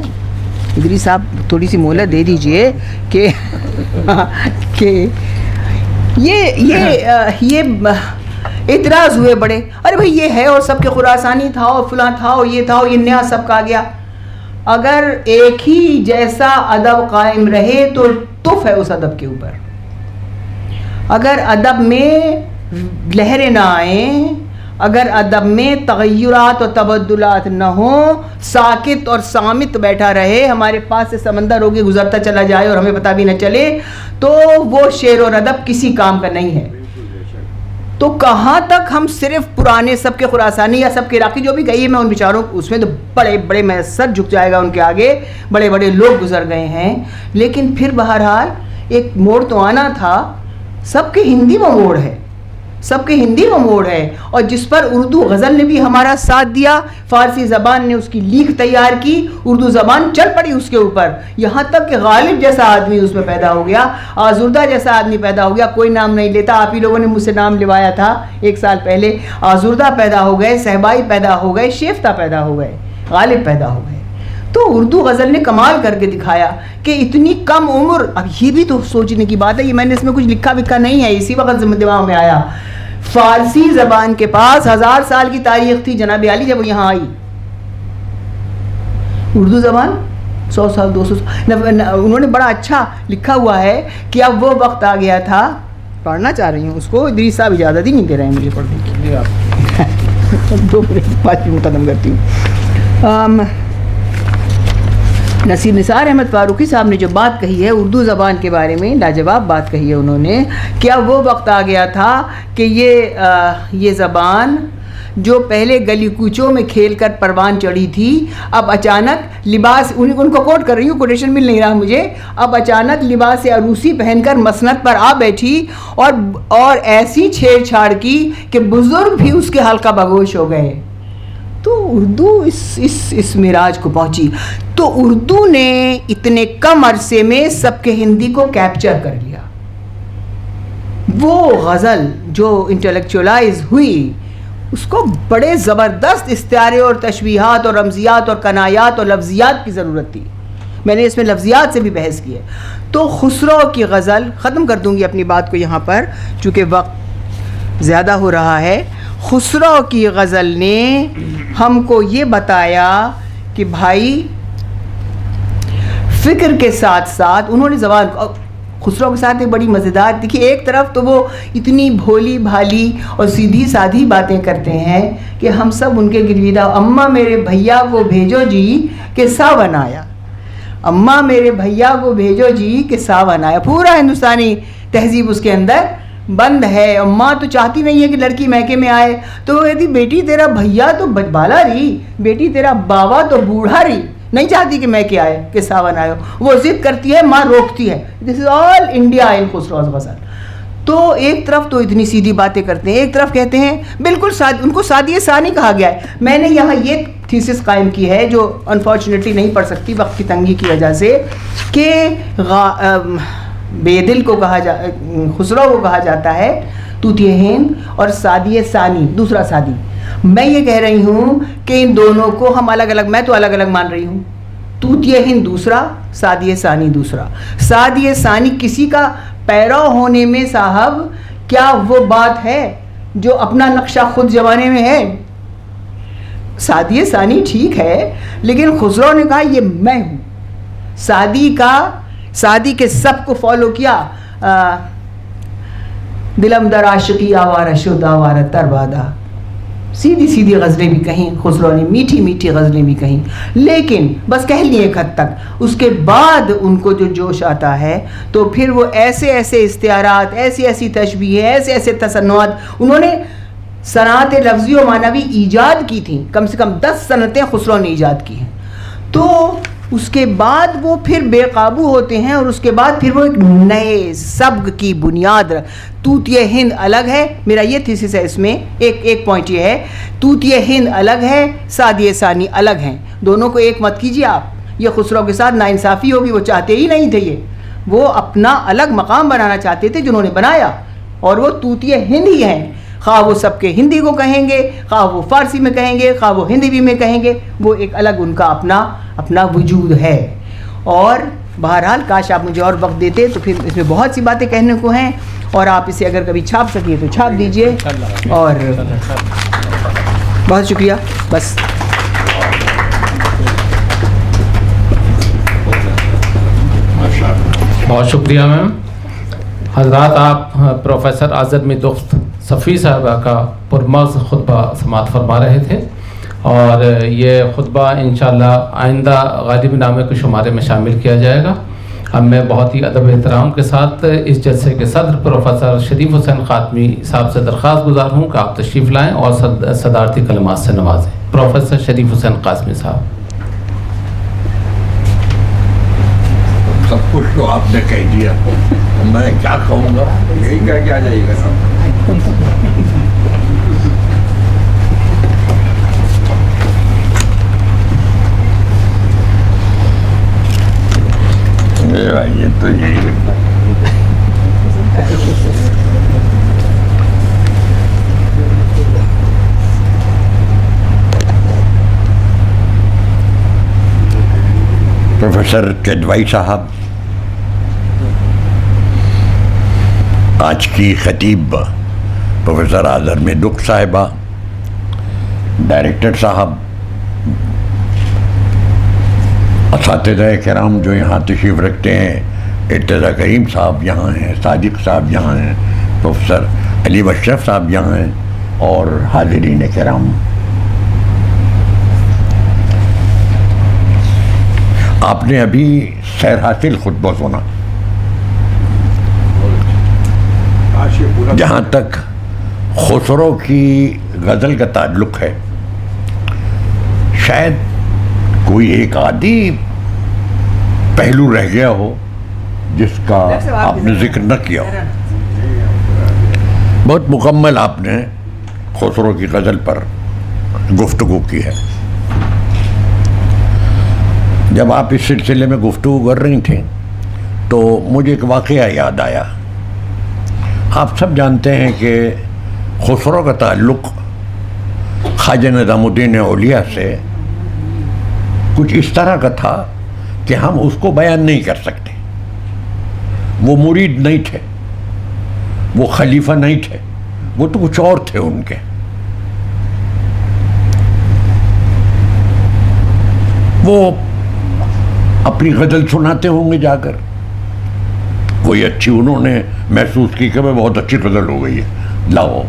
ادریس صاحب تھوڑی سی مہلت دے دیجئے کہ یہ اعتراض ہوئے بڑے، ارے بھائی یہ ہے اور سب کے خراسانی تھا اور فلاں تھا اور یہ تھا اور یہ نیا سب کا گیا. اگر ایک ہی جیسا ادب قائم رہے تو تف ہے اس ادب کے اوپر. اگر ادب میں لہریں نہ آئیں اگر ادب میں تغیرات اور تبدلات نہ ہوں، ساکت اور صامت بیٹھا رہے، ہمارے پاس سے سمندر ہو کے گزرتا چلا جائے اور ہمیں پتہ بھی نہ چلے، تو وہ شعر اور ادب کسی کام کا نہیں ہے. تو کہاں تک ہم صرف پرانے سب کے خراسانی یا سب کے عراقی جو بھی گئی میں ان بیچاروں اس میں تو بڑے بڑے میں سر جھک جائے گا ان کے آگے، بڑے بڑے لوگ گزر گئے ہیں، لیکن پھر بہرحال ایک موڑ تو آنا تھا. سب کے ہندی وہ موڑ ہے، سب کے ہندی وہ موڑ ہے، اور جس پر اردو غزل نے بھی ہمارا ساتھ دیا، فارسی زبان نے اس کی لیک تیار کی، اردو زبان چل پڑی اس کے اوپر، یہاں تک کہ غالب جیسا آدمی اس میں پیدا ہو گیا، آزردہ جیسا آدمی پیدا ہو گیا. کوئی نام نہیں لیتا، آپ ہی لوگوں نے مجھ سے نام لوایا تھا 1 سال پہلے. آزردہ پیدا ہو گئے، صہبائی پیدا ہو گئے، شیفتہ پیدا ہو گئے، غالب پیدا ہو گئے. تو اردو غزل نے کمال کر کے دکھایا کہ اتنی کم عمر، اب یہ بھی تو سوچنے کی بات ہے، یہ میں نے اس میں کچھ لکھا وکھا نہیں ہے، اسی وقت دماغ میں آیا. فارسی زبان کے پاس 1000 سال کی تاریخ تھی جناب عالی جب وہ یہاں آئی. اردو زبان 100 سال 200 سال. انہوں نے بڑا اچھا لکھا ہوا ہے کہ اب وہ وقت آ گیا تھا. پڑھنا چاہ رہی ہوں اس کو، ادریس صاحب اجازت ہی نہیں دے رہے ہیں مجھے پڑھنے کی. 2 منٹ ختم کرتی ہوں. نصیر نثار احمد فاروقی صاحب نے جو بات کہی ہے اردو زبان کے بارے میں، لاجواب بات کہی ہے انہوں نے. کیا وہ وقت آ گیا تھا کہ یہ زبان جو پہلے گلی کوچوں میں کھیل کر پروان چڑھی تھی، اب اچانک لباس، ان کو کوٹ کر رہی ہوں، کوٹیشن مل نہیں رہا مجھے، اب اچانک لباس عروسی پہن کر مسند پر آ بیٹھی اور ایسی چھیڑ چھاڑ کی کہ بزرگ بھی اس کے حلقہ بگوش ہو گئے. تو اردو اس معراج کو پہنچی. تو اردو نے اتنے کم عرصے میں سب کے ہندی کو کیپچر کر لیا. وہ غزل جو انٹلیکچولائز ہوئی، اس کو بڑے زبردست استعارے اور تشبیہات اور رمزیات اور کنایات اور لفظیات کی ضرورت تھی. میں نے اس میں لفظیات سے بھی بحث کی ہے. تو خسرو کی غزل، ختم کر دوں گی اپنی بات کو یہاں پر چونکہ وقت زیادہ ہو رہا ہے. خسرو کی غزل نے ہم کو یہ بتایا کہ بھائی فکر کے ساتھ ساتھ انہوں نے زبان، خسرو کے ساتھ ایک بڑی مزیدار دیکھیے، ایک طرف تو وہ اتنی بھولی بھالی اور سیدھی سادھی باتیں کرتے ہیں کہ ہم سب ان کے گرویدہ. اماں میرے بھیا کو بھیجو جی کہ ساون آیا، اماں میرے بھیا کو بھیجو جی کہ ساون آیا. پورا ہندوستانی تہذیب اس کے اندر بند ہے. اماں تو چاہتی نہیں ہے کہ لڑکی میکے میں آئے، تو وہ کہتی بیٹی تیرا بھیا تو بالا رہی، بیٹی تیرا باوا تو بوڑھا رہی، نہیں چاہتی کہ میکے آئے کہ ساون آئے. وہ ضد کرتی ہے، ماں روکتی ہے. دس از آل انڈیا ان خسرو's غزل. تو ایک طرف تو اتنی سیدھی باتیں کرتے ہیں، ایک طرف کہتے ہیں بالکل ان کو سادی ثانی کہا گیا ہے. میں نے یہاں یہ تھیسس قائم کی ہے جو انفارچونیٹلی نہیں پڑھ سکتی وقت کی تنگی کی وجہ سے، کہ بے دل کو خسرو کو کہا جاتا ہے طوطی ہند اور سادی ثانی دوسرا سادی. میں یہ کہہ رہی ہوں کہ ان دونوں کو ہم الگ الگ، میں تو الگ الگ مان رہی ہوں. طوطی ہند دوسرا، سادی ثانی دوسرا. سادی ثانی کسی کا پیرو ہونے میں صاحب کیا وہ بات ہے جو اپنا نقشہ خود زمانے میں ہے؟ سادی ثانی ٹھیک ہے، لیکن خسرو نے کہا یہ میں ہوں. سادی کے سب کو فالو کیا. دلم در عاشقی آوارہ شد آوارہ تر بادا، سیدھی سیدھی غزلیں بھی کہیں خسرو نے، میٹھی میٹھی غزلیں بھی کہیں، لیکن بس کہہ لیے ایک حد تک. اس کے بعد ان کو جو جوش آتا ہے تو پھر وہ ایسے ایسے استعارات، ایسی ایسی تشبیہ، ایسے ایسے تصنعات، انہوں نے صنعت لفظی و معنوی ایجاد کی تھیں. کم سے کم 10 صنعتیں خسرو نے ایجاد کی ہیں. تو اس کے بعد وہ پھر بے قابو ہوتے ہیں، اور اس کے بعد پھر وہ ایک نئے سبگ کی بنیاد. طوطی ہند الگ ہے، میرا یہ تھیسس ہے اس میں، ایک پوائنٹ یہ ہے، طوطی ہند الگ ہے، سادی ثانی الگ ہیں. دونوں کو ایک مت کیجیے آپ. یہ خسرو کے ساتھ ناانصافی ہوگی. وہ چاہتے ہی نہیں تھے، وہ اپنا الگ مقام بنانا چاہتے تھے جنہوں نے بنایا، اور وہ طوطی ہند ہی ہیں. خواہ وہ سب کے ہندی کو کہیں گے، خواہ وہ فارسی میں کہیں گے، خواہ وہ ہندی میں کہیں گے، وہ ایک الگ ان کا اپنا وجود ہے. اور بہرحال کاش آپ مجھے اور وقت دیتے تو پھر اس میں بہت سی باتیں کہنے کو ہیں، اور آپ اسے اگر کبھی چھاپ سکیے تو چھاپ دیجئے. اور بہت شکریہ. بس بہت شکریہ میم. حضرات، آپ پروفیسر اعظم دخت صفی صاحبہ کا پرمغز خطبہ سماعت فرما رہے تھے، اور یہ خطبہ انشاءاللہ آئندہ غالب نامے کے شمارے میں شامل کیا جائے گا۔ اب میں بہت ہی ادب احترام کے ساتھ اس جلسے کے صدر پروفیسر شریف حسین خاتمی صاحب سے درخواست گزار ہوں کہ آپ تشریف لائیں اور صدارتی کلمات سے نوازیں۔ پروفیسر شریف حسین قاسمی صاحب۔ سب کچھ تو آپ نے کہہ دیا، میں کیا کہوں گا، یہی کہہ کے آ جائیے گا۔ یہ تو یہی پروفیسر کڈوائی صاحب، آج کی خطیب پروفیسر اعظم دکھ صاحبہ، ڈائریکٹر صاحب، اساتذہ کرام جو یہاں تشریف رکھتے ہیں، ارتضیٰ کریم صاحب یہاں ہیں، صادق صاحب یہاں ہیں، پروفیسر علی اشرف صاحب یہاں ہیں، اور حاضرین کرام، آپ نے ابھی سیر حاصل خطبہ سنا۔ جہاں تک خسرو کی غزل کا تعلق ہے، شاید کوئی ایک عادی پہلو رہ گیا ہو جس کا آپ نے ذکر نہ کیا ہو۔ بہت مکمل آپ نے خسرو کی غزل پر گفتگو کی ہے۔ جب آپ اس سلسلے میں گفتگو کر رہی تھیں تو مجھے ایک واقعہ یاد آیا۔ آپ سب جانتے ہیں کہ خسرو کا تعلق خواجہ نظام الدین اولیاء سے کچھ اس طرح کا تھا کہ ہم اس کو بیان نہیں کر سکتے۔ وہ مرید نہیں تھے، وہ خلیفہ نہیں تھے، وہ تو کچھ اور تھے ان کے۔ وہ اپنی غزل سناتے ہوں گے جا کر، کوئی اچھی انہوں نے محسوس کی کہ بہت اچھی غزل ہو گئی ہے، لاؤ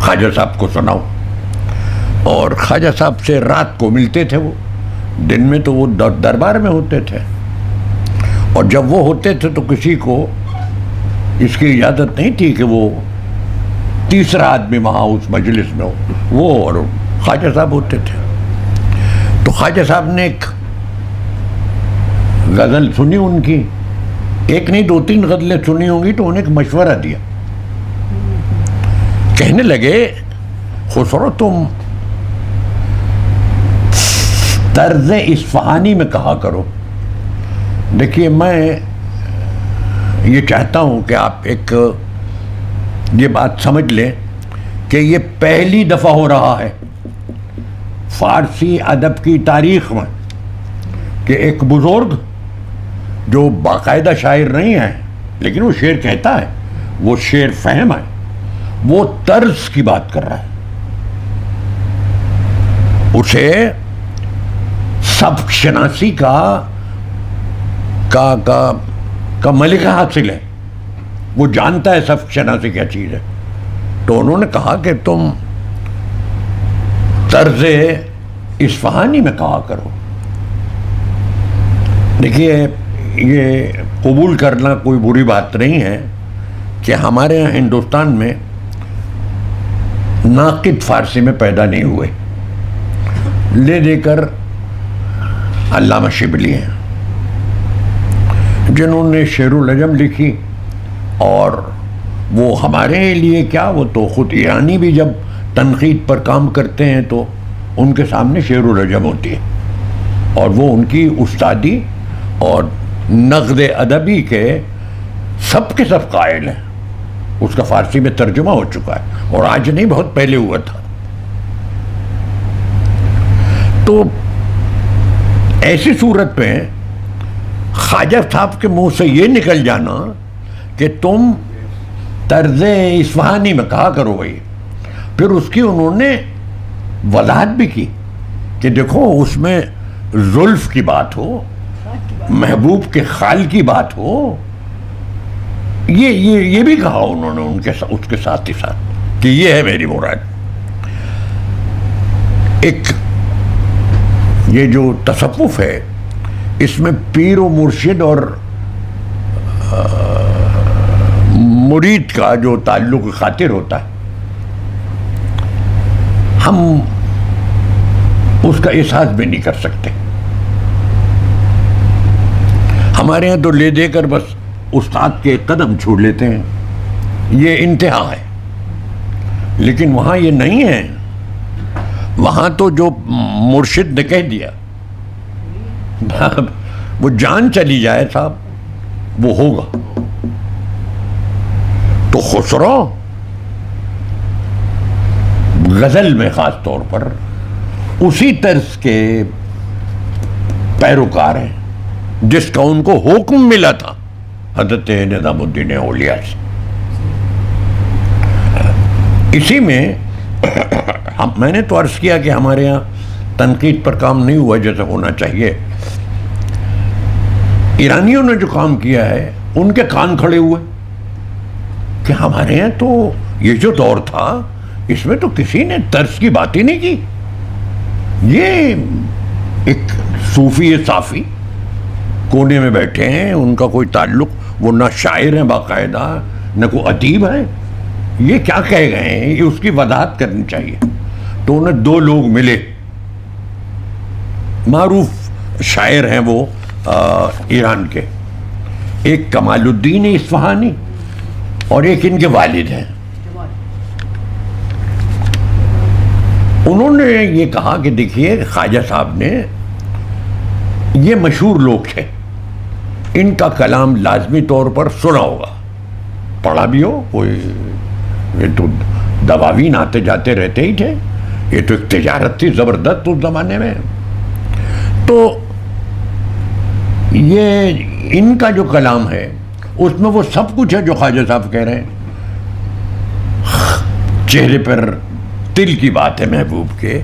خواجہ صاحب کو سناؤ۔ اور خواجہ صاحب سے رات کو ملتے تھے، وہ دن میں تو وہ دربار میں ہوتے تھے، اور جب وہ ہوتے تھے تو کسی کو اس کی اجازت نہیں تھی کہ وہ تیسرا آدمی وہاں اس مجلس میں ہو، وہ اور خواجہ صاحب ہوتے تھے۔ تو خواجہ صاحب نے ایک غزل سنی ان کی، ایک نہیں 2-3 غزلیں سنی ہوں گی، تو انہیں ایک مشورہ دیا۔ کہنے لگے خسرو تم طرز اصفہانی میں کہا کرو۔ دیکھیے میں یہ چاہتا ہوں کہ آپ ایک یہ بات سمجھ لیں کہ یہ پہلی دفعہ ہو رہا ہے فارسی ادب کی تاریخ میں کہ ایک بزرگ جو باقاعدہ شاعر نہیں ہے لیکن وہ شعر کہتا ہے، وہ شعر فہم ہے، وہ طرز کی بات کر رہا ہے، اسے سبق شناسی کا ملکہ حاصل ہے، وہ جانتا ہے سبق شناسی کیا چیز ہے۔ تو انہوں نے کہا کہ تم طرز اصفہانی میں کہا کرو۔ دیکھیے یہ قبول کرنا کوئی بری بات نہیں ہے کہ ہمارے یہاں ہندوستان میں ناقد فارسی میں پیدا نہیں ہوئے، لے دے کر علامہ شبلی ہیں جنہوں نے شعر العجم لکھی، اور وہ ہمارے لیے کیا، وہ تو خود ایرانی بھی جب تنقید پر کام کرتے ہیں تو ان کے سامنے شعر العجم ہوتی ہے، اور وہ ان کی استادی اور نقد ادبی کے سب قائل ہیں۔ اس کا فارسی میں ترجمہ ہو چکا ہے، اور آج نہیں بہت پہلے ہوا تھا۔ تو ایسی صورت میں خواجہ صاحب کے منہ سے یہ نکل جانا کہ تم طرز اصفہانی میں کہا کرو بھائی، پھر اس کی انہوں نے وضاحت بھی کی کہ دیکھو اس میں زلف کی بات ہو، محبوب کے خال کی بات ہو، یہ بھی کہا انہوں نے اس کے ساتھ ہی ساتھ۔ کہ یہ ہے میری مراد. ایک یہ جو تصوف ہے اس میں پیر و مرشد اور مرید کا جو تعلق خاطر ہوتا ہے ہم اس کا احساس بھی نہیں کر سکتے. ہمارے یہاں تو لے دے کر بس استاد کے قدم چھوڑ لیتے ہیں, یہ انتہا ہے. لیکن وہاں یہ نہیں ہے. وہاں تو جو مرشد نے کہہ دیا وہ جان چلی جائے صاحب وہ ہوگا. تو خسرو غزل میں خاص طور پر اسی طرز کے پیروکار ہیں جس کا ان کو حکم ملا تھا حضرت نظام الدین اولیاء سے. اسی میں میں نے تو عرض کیا کہ ہمارے یہاں تنقید پر کام نہیں ہوا جیسا ہونا چاہیے. ایرانیوں نے جو کام کیا ہے ان کے کان کھڑے ہوئے کہ ہمارے یہاں تو یہ جو دور تھا اس میں تو کسی نے طرز کی بات ہی نہیں کی. یہ ایک صوفی صافی کونے میں بیٹھے ہیں, ان کا کوئی تعلق, وہ نہ شاعر ہیں باقاعدہ نہ کوئی ادیب ہے, یہ کیا کہہ گئے ہیں یہ اس کی وضاحت کرنی چاہیے. تو انہیں دو لوگ ملے, معروف شاعر ہیں وہ ایران کے, ایک کمال الدین اصفہانی اور ایک ان کے والد ہیں. انہوں نے یہ کہا کہ دیکھیے خواجہ صاحب نے, یہ مشہور لوگ تھے, ان کا کلام لازمی طور پر سنا ہوگا, پڑھا بھی ہو, کوئی یہ تو دواوین آتے جاتے رہتے ہی تھے, یہ تو ایک تجارت تھی زبردست اس زمانے میں. تو یہ ان کا جو کلام ہے اس میں وہ سب کچھ ہے جو خواجہ صاحب کہہ رہے ہیں. چہرے پر دل کی بات ہے محبوب کے,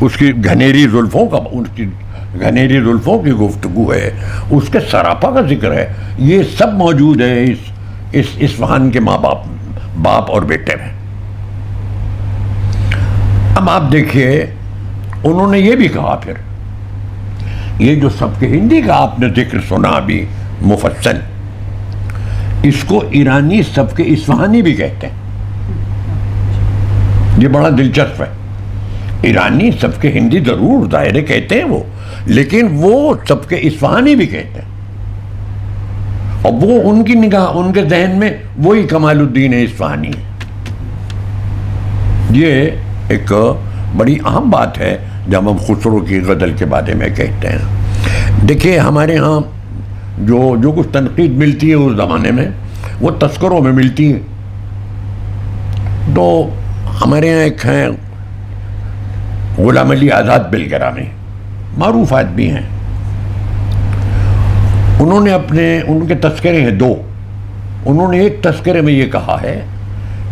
اس کی گھنیری زلفوں کا, اس کی گھنیری زلفوں کی گفتگو ہے, اس کے سراپا کا ذکر ہے, یہ سب موجود ہے اس اصفہان کے ماں باپ اور بیٹے میں. اب آپ دیکھیے انہوں نے یہ بھی کہا, پھر یہ جو سب کے ہندی کا آپ نے ذکر سنا ابھی مفصل, اس کو ایرانی سب کے اصفہانی بھی کہتے ہیں. یہ بڑا دلچسپ ہے. ایرانی سب کے ہندی ضرور ظاہر کہتے ہیں وہ, لیکن وہ سب کے اصفہانی بھی کہتے ہیں. اور وہ ان کی نگاہ, ان کے ذہن میں وہی کمال الدین اصفہانی ہے. یہ ایک بڑی اہم بات ہے جب ہم خسرو کی غزل کے بارے میں کہتے ہیں. دیکھیے ہمارے ہاں جو کچھ تنقید ملتی ہے اس زمانے میں وہ تذکروں میں ملتی ہے. تو ہمارے یہاں ایک ہیں غلام علی آزاد بلگرامی, معروف آدمی ہیں. انہوں نے ان کے تذکرے ہیں دو. انہوں نے ایک تذکرے میں یہ کہا ہے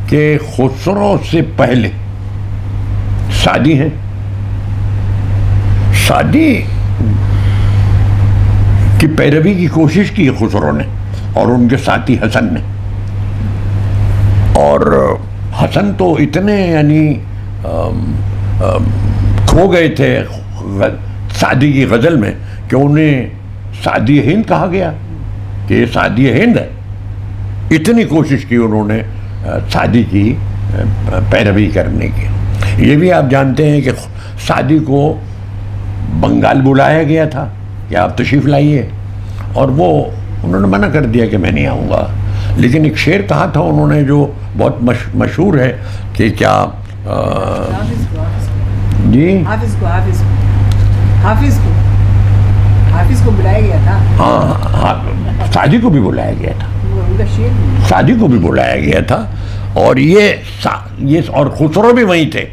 کہ خسرو سے پہلے سعدی ہیں. سعدی کی پیروی کی کوشش کی خسرو نے اور ان کے ساتھی حسن نے. اور حسن تو اتنے یعنی کھو گئے تھے سعدی کی غزل میں کہ انہیں سعدی ہند کہا گیا کہ یہ سعدی ہند ہے. اتنی کوشش کی انہوں نے سعدی کی پیروی کرنے کی. یہ بھی آپ جانتے ہیں کہ سعدی کو بنگال بلایا گیا تھا کہ آپ تشریف لائیے, اور وہ انہوں نے منع کر دیا کہ میں نہیں آؤں گا. لیکن ایک شعر کہا تھا انہوں نے جو بہت مشہور ہے کہ کیا جی حافظ کو بلایا گیا تھا. ہاں سعدی کو بھی بلایا گیا تھا, سعدی کو بھی بلایا گیا تھا. اور یہ اور خسرو بھی وہیں تھے.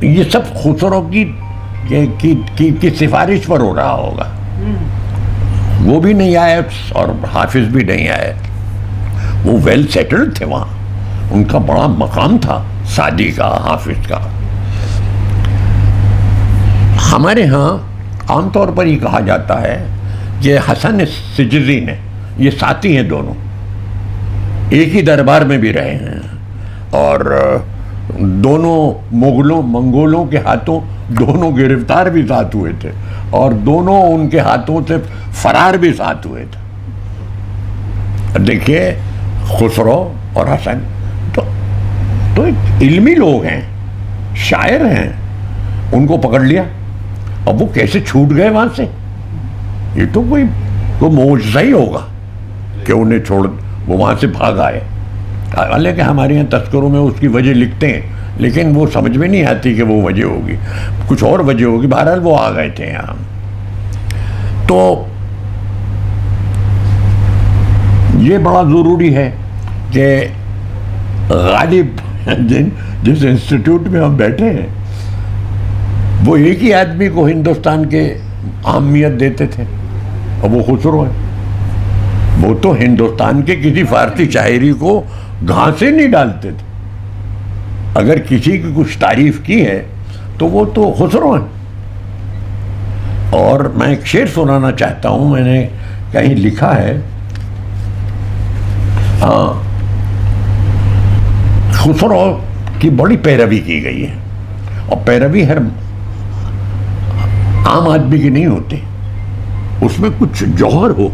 یہ سب خسرو کی سفارش پر ہو رہا ہوگا. وہ بھی نہیں آئے اور حافظ بھی نہیں آئے. وہ ویل سیٹلڈ تھے وہاں, ان کا بڑا مقام تھا سعدی کا, حافظ کا. ہمارے ہاں عام طور پر یہ کہا جاتا ہے کہ حسن سجزی نے, یہ ساتھی ہیں دونوں, ایک ہی دربار میں بھی رہے ہیں اور دونوں منگولوں کے ہاتھوں دونوں گرفتار بھی ساتھ ہوئے تھے اور دونوں ان کے ہاتھوں سے فرار بھی ساتھ ہوئے تھے. دیکھیے خسرو اور حسن تو ایک علمی لوگ ہیں, شاعر ہیں, ان کو پکڑ لیا. اب وہ کیسے چھوٹ گئے وہاں سے؟ یہ تو کوئی معجزہ ہی ہوگا کہ انہیں چھوڑ وہ وہاں سے بھاگ آئے. حالانکہ ہمارے یہاں تذکروں میں اس کی وجہ لکھتے ہیں لیکن وہ سمجھ میں نہیں آتی کہ وہ وجہ ہوگی, کچھ اور وجہ ہوگی. بہرحال وہ آ گئے تھے یہاں. تو یہ بڑا ضروری ہے کہ غالب جس انسٹیٹیوٹ میں ہم بیٹھے ہیں وہ ایک ہی آدمی کو ہندوستان کے اہمیت دیتے تھے اور وہ خسرو ہے. وہ تو ہندوستان کے کسی فارسی شاعری کو گھانسے نہیں ڈالتے تھے. اگر کسی کی کچھ تعریف کی ہے تو وہ تو خسرو ہیں. اور میں ایک شعر سنانا چاہتا ہوں, میں نے کہیں لکھا ہے. ہاں, خسرو کی بڑی پیروی کی گئی ہے اور پیروی ہر عام آدمی کی نہیں ہوتی, اس میں کچھ جوہر ہو,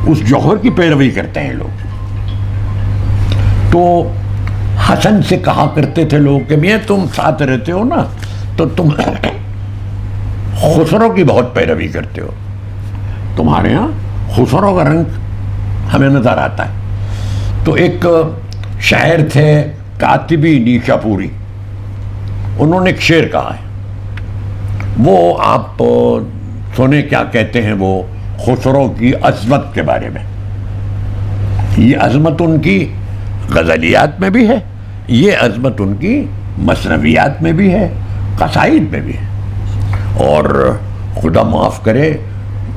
اس جوہر کی پیروی کرتے ہیں لوگ. تو حسن سے کہا کرتے تھے لوگ کہ میاں تم ساتھ رہتے ہو نا تو تم خسرو کی بہت پیروی کرتے ہو, تمہارے یہاں خسرو کا رنگ ہمیں نظر آتا ہے. تو ایک شاعر تھے کاتبی نیشا پوری, انہوں نے ایک شعر کہا ہے, وہ آپ سنیں کیا کہتے ہیں وہ خسرو کی عظمت کے بارے میں. یہ عظمت ان کی غزلیات میں بھی ہے, یہ عظمت ان کی مثنویات میں بھی ہے, قصائد میں بھی ہے. اور خدا معاف کرے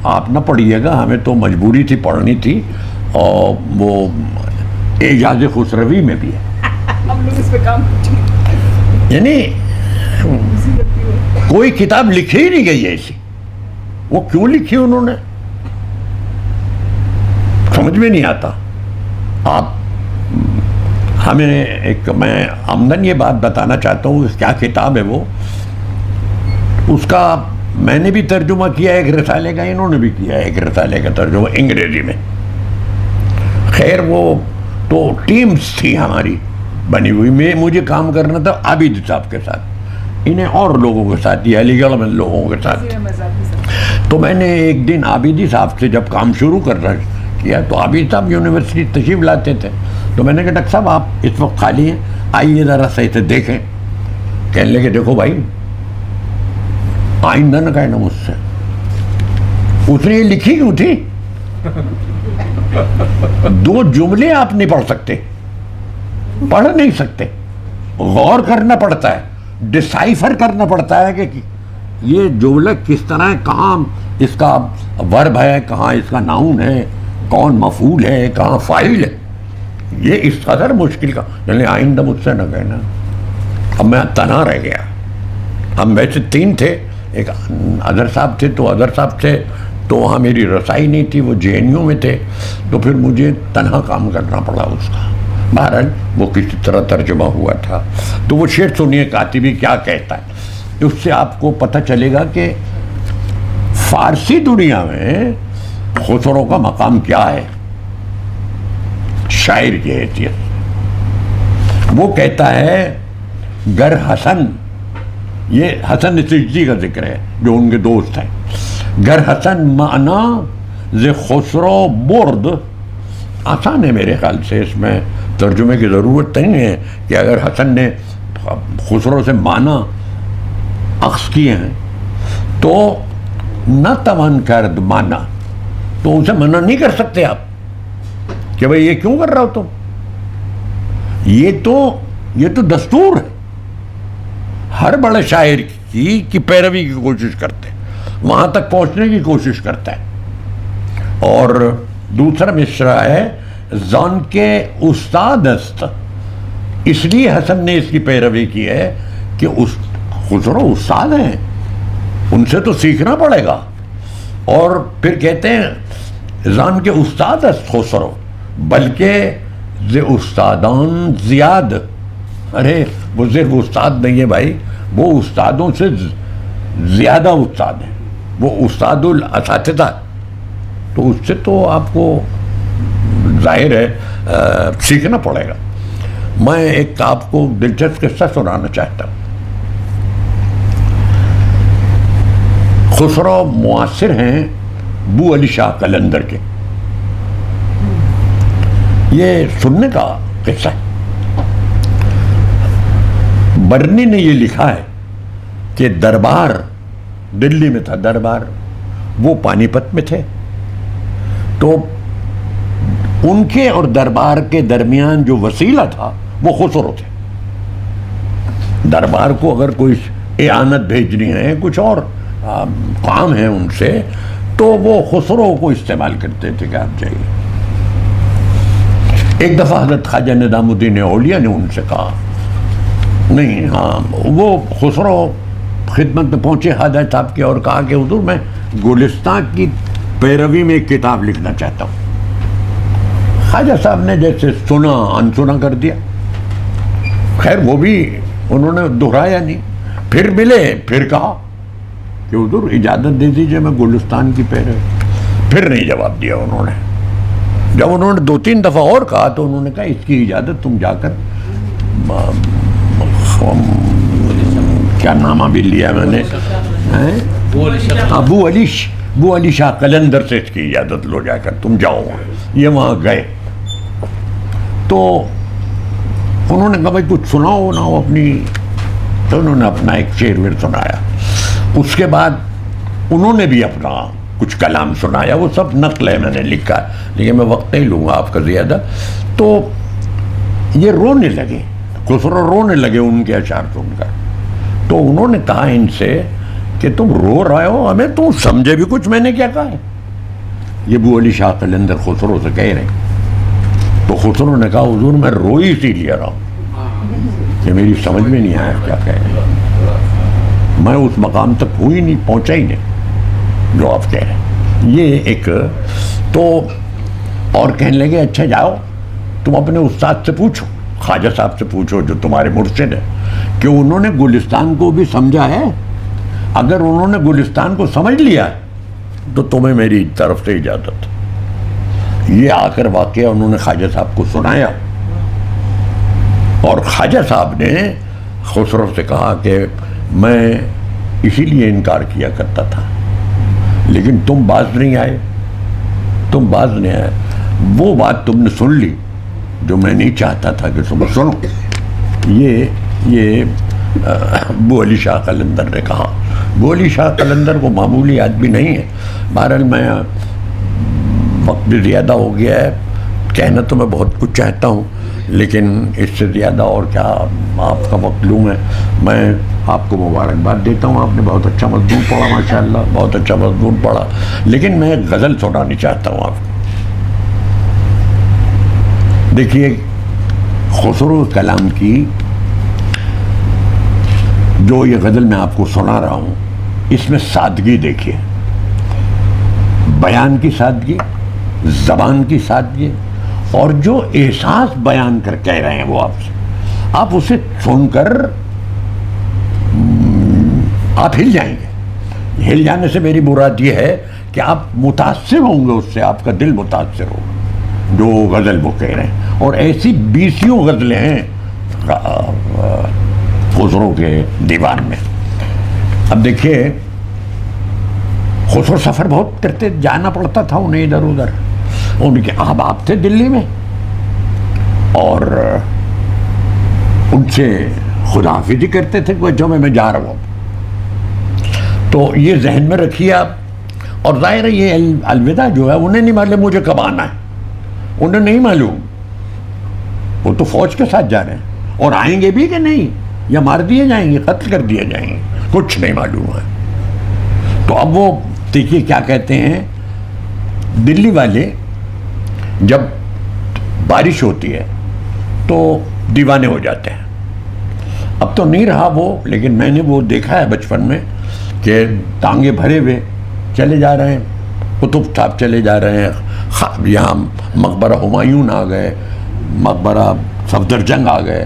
آپ نہ پڑھیے گا, ہمیں تو مجبوری تھی پڑھنی تھی, اور وہ اعجاز خسروی میں بھی ہے. ہم لوگ اس پہ کام یعنی کوئی کتاب لکھی ہی نہیں گئی ایسی. وہ کیوں لکھی انہوں نے سمجھ میں نہیں آتا. آپ ہمیں ایک, میں عمدن یہ بات بتانا چاہتا ہوں کہ کیا کتاب ہے وہ, اس کا میں نے بھی ترجمہ کیا ایک رسالے کا, انہوں نے بھی کیا ایک رسالے کا ترجمہ انگریزی میں. خیر وہ تو ٹیمز تھی ہماری بنی ہوئی, مجھے کام کرنا تھا عابد صاحب کے ساتھ, انہیں اور لوگوں کے ساتھ, یہ علی گڑھ میں لوگوں کے ساتھ. تو میں نے ایک دن عابدی صاحب سے جب کام شروع کیا تو عابد صاحب یونیورسٹی تشریف لاتے تھے, تو میں نے کہا ڈاکٹر صاحب آپ اس وقت خالی ہیں, آئیے ذرا صحیح سے دیکھیں. کہنے لگے دیکھو بھائی آئندہ نہ کہنا مجھ سے. اس نے یہ لکھی کیوں تھی؟ 2 جملے آپ نہیں پڑھ سکتے, پڑھ نہیں سکتے, غور کرنا پڑتا ہے, ڈسائفر کرنا پڑتا ہے کہ یہ جملہ کس طرح ہے, کہاں اس کا ورب ہے, کہاں اس کا ناؤن ہے, کون مفعول ہے, کہاں فاعل ہے. یہ اس قدر مشکل کا, یعنی آئندہ مجھ سے نہ کہنا. اب میں تنہا رہ گیا. ہم ویسے 3 تھے, ایک اظہر صاحب تھے, تو اظہر صاحب تھے تو وہاں میری رسائی نہیں تھی, وہ JNU میں تھے, تو پھر مجھے تنہا کام کرنا پڑا اس کا. بہرحال وہ کسی طرح ترجمہ ہوا تھا. تو وہ شعر سنیے کاتبی کیا کہتا ہے, اس سے آپ کو پتہ چلے گا کہ فارسی دنیا میں خسرو کا مقام کیا ہے شاعر کی حیثیت. وہ کہتا ہے گر حسن, یہ حسن سجدی کا ذکر ہے جو ان کے دوست ہیں, گر حسن معنا ز خسرو برد. آسان ہے میرے خیال سے, اس میں ترجمے کی ضرورت نہیں ہے کہ اگر حسن نے خسرو سے معنی اخذ کیے ہیں تو نہ توان کرد مانا, تو اسے منع نہیں کر سکتے آپ کہ بھئی یہ کیوں کر رہا ہو تم. یہ تو دستور ہے, ہر بڑے شاعر کی پیروی کی کوشش کرتے, وہاں تک پہنچنے کی کوشش کرتا ہے. اور دوسرا مصرع ہے زان کے استاد است, اس لیے حسن نے اس کی پیروی کی ہے کہ خسرو استاد ہیں, ان سے تو سیکھنا پڑے گا. اور پھر کہتے ہیں زان کے استاد است خسرو بلکہ ز استادان زیاد ارے وہ صرف استاد نہیں ہے بھائی، وہ استادوں سے زیادہ استاد ہیں، وہ استاد الاساتذہ، تو اس سے تو آپ کو ظاہر ہے سیکھنا پڑے گا۔ میں ایک آپ کو دلچسپ قصہ سنانا چاہتا ہوں۔ خسرو معاصر ہیں بو علی شاہ قلندر کے، یہ سننے کا قصہ ہے۔ برنی نے یہ لکھا ہے کہ دربار دلی میں تھا، دربار وہ پانی پت میں تھے، تو ان کے اور دربار کے درمیان جو وسیلہ تھا وہ خسرو تھے۔ دربار کو اگر کوئی اعانت بھیجنی ہے، کچھ اور کام ہے ان سے، تو وہ خسرو کو استعمال کرتے تھے کہ آپ جائیے۔ ایک دفعہ حضرت خواجہ نظام الدین اولیاء نے ان سے کہا، نہیں ہاں، وہ خسرو خدمت میں پہنچے خواجہ صاحب کے اور کہا کہ حضور میں گلستان کی پیروی میں ایک کتاب لکھنا چاہتا ہوں۔ خواجہ صاحب نے جیسے سنا انسنا کر دیا، خیر وہ بھی انہوں نے دہرایا نہیں، پھر ملے، پھر کہا کہ حضور اجازت دے دیجئے میں گلستان کی پیروی، پھر نہیں جواب دیا انہوں نے۔ جب انہوں نے 2-3 دفعہ اور کہا تو انہوں نے کہا اس کی اجازت تم جا کر، کیا نام ابھی لیا میں نے، بو علی شاہ قلندر سے اس کی اجازت لو، جا کر تم جاؤ۔ یہ وہاں گئے تو انہوں نے کہا بھائی کچھ سناؤ نہ اپنی، تو انہوں نے اپنا ایک شعر ویر سنایا۔ اس کے بعد انہوں نے بھی اپنا کچھ کلام سنایا، وہ سب نقل ہے، میں نے لکھا ہے لیکن میں وقت نہیں لوں گا آپ کا زیادہ۔ تو یہ رونے لگے، خسرو رونے لگے ان کے اشعار سن کر۔ تو انہوں نے کہا ان سے کہ تم رو رہے ہو، ہمیں تم سمجھے بھی کچھ میں نے کیا کہا ہے؟ یہ بو علی شاہ قلندر خسرو سے کہہ رہے ہیں۔ تو خسرو نے کہا حضور میں روئی اسی لیے رہا ہوں کہ میری سمجھ میں نہیں آیا کیا کہہ رہے ہیں، میں اس مقام تک ہوئی نہیں، پہنچا ہی نہیں جو آپ کہہ رہے ہیں۔ یہ ایک تو اور کہنے لگے اچھا جاؤ تم اپنے استاد سے پوچھو، خواجہ صاحب سے پوچھو جو تمہارے مرشد ہے، کہ انہوں نے گلستان کو بھی سمجھا ہے، اگر انہوں نے گلستان کو سمجھ لیا ہے تو تمہیں میری طرف سے اجازت۔ یہ آ کر واقعہ انہوں نے خواجہ صاحب کو سنایا، اور خواجہ صاحب نے خسرو سے کہا کہ میں اسی لیے انکار کیا کرتا تھا لیکن تم باز نہیں آئے، تم باز نہیں آئے، وہ بات تم نے سن لی جو میں نہیں چاہتا تھا کہ تم سنو۔ یہ بو علی شاہ قلندر نے کہا۔ بو علی شاہ قلندر کو معمولی آدمی نہیں ہے۔ بہرحال میں وقت بھی زیادہ ہو گیا ہے، کہنا تو میں بہت کچھ چاہتا ہوں لیکن اس سے زیادہ اور کیا آپ کا وقت لوں میں آپ کو مبارکباد دیتا ہوں، آپ نے بہت اچھا مضمون پڑھا، ماشاءاللہ بہت اچھا مضمون پڑھا، لیکن میں ایک غزل سنانی چاہتا ہوں آپ کو۔ دیکھیے خسرو کلام کی جو یہ غزل میں آپ کو سنا رہا ہوں، اس میں سادگی دیکھیے، بیان کی سادگی، زبان کی سادگی، اور جو احساس بیان کر کہہ رہے ہیں وہ آپ سے، آپ اسے سن کر آپ ہل جائیں گے۔ ہل جانے سے میری مراد یہ ہے کہ آپ متاثر ہوں گے اس سے، آپ کا دل متاثر ہوگا جو غزل وہ کہہ رہے ہیں۔ اور ایسی 20 غزلیں ہیں خسرو کے دیوان میں۔ اب دیکھیے خسرو سفر بہت کرتے، جانا پڑتا تھا انہیں ادھر ادھر، ان کے احباب تھے دلی میں، اور ان سے خدا حافظی کرتے تھے کہ جو میں جا رہا ہوں۔ تو یہ ذہن میں رکھیے آپ، اور ظاہر ہے یہ الوداع جو ہے انہیں نہیں معلوم مجھے کب آنا ہے، انہیں نہیں معلوم، وہ تو فوج کے ساتھ جا رہے ہیں، اور آئیں گے بھی کہ نہیں، یا مار دیے جائیں گے، قتل کر دیے جائیں گے، کچھ نہیں معلوم ہے۔ تو اب وہ دیکھیے کیا کہتے ہیں، دلی والے جب بارش ہوتی ہے تو دیوانے ہو جاتے ہیں۔ اب تو نہیں رہا وہ، لیکن میں نے وہ دیکھا ہے بچپن میں کہ ٹانگے بھرے ہوئے چلے جا رہے ہیں، قطب صاحب چلے جا رہے ہیں، یہاں مقبرہ ہمایون آ گئے، مقبرہ صفدر جنگ آ گئے،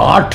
8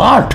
8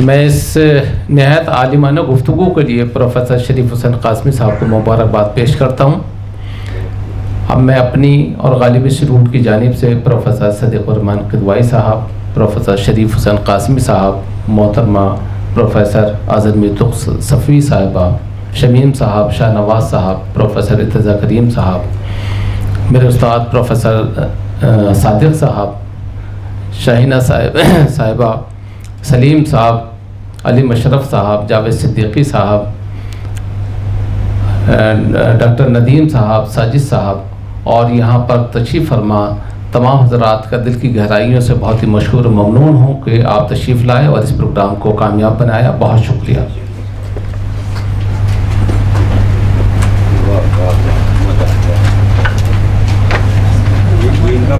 میں اس نہایت عالمانہ گفتگو کے لیے پروفیسر شریف حسین قاسمی صاحب کو مبارکباد پیش کرتا ہوں. اب میں اپنی اور غالب شروع کی جانب سے پروفیسر صدیق الرحمان قدوائی صاحب، پروفیسر شریف حسین قاسمی صاحب، محترمہ پروفیسر اعظم میردخ صفوی صاحبہ، شمیم صاحب، شاہ نواز صاحب، پروفیسر ارتضیٰ کریم صاحب، میرے استاد پروفیسر صادق صاحب، شاہینہ صاحبہ، سلیم صاحب، علی مشرف صاحب، جاوید صدیقی صاحب، ڈاکٹر ندیم صاحب، ساجد صاحب، اور یہاں پر تشریف فرما تمام حضرات کا دل کی گہرائیوں سے بہت ہی مشکور و ممنون ہوں کہ آپ تشریف لائے اور اس پروگرام کو کامیاب بنایا. بہت شکریہ.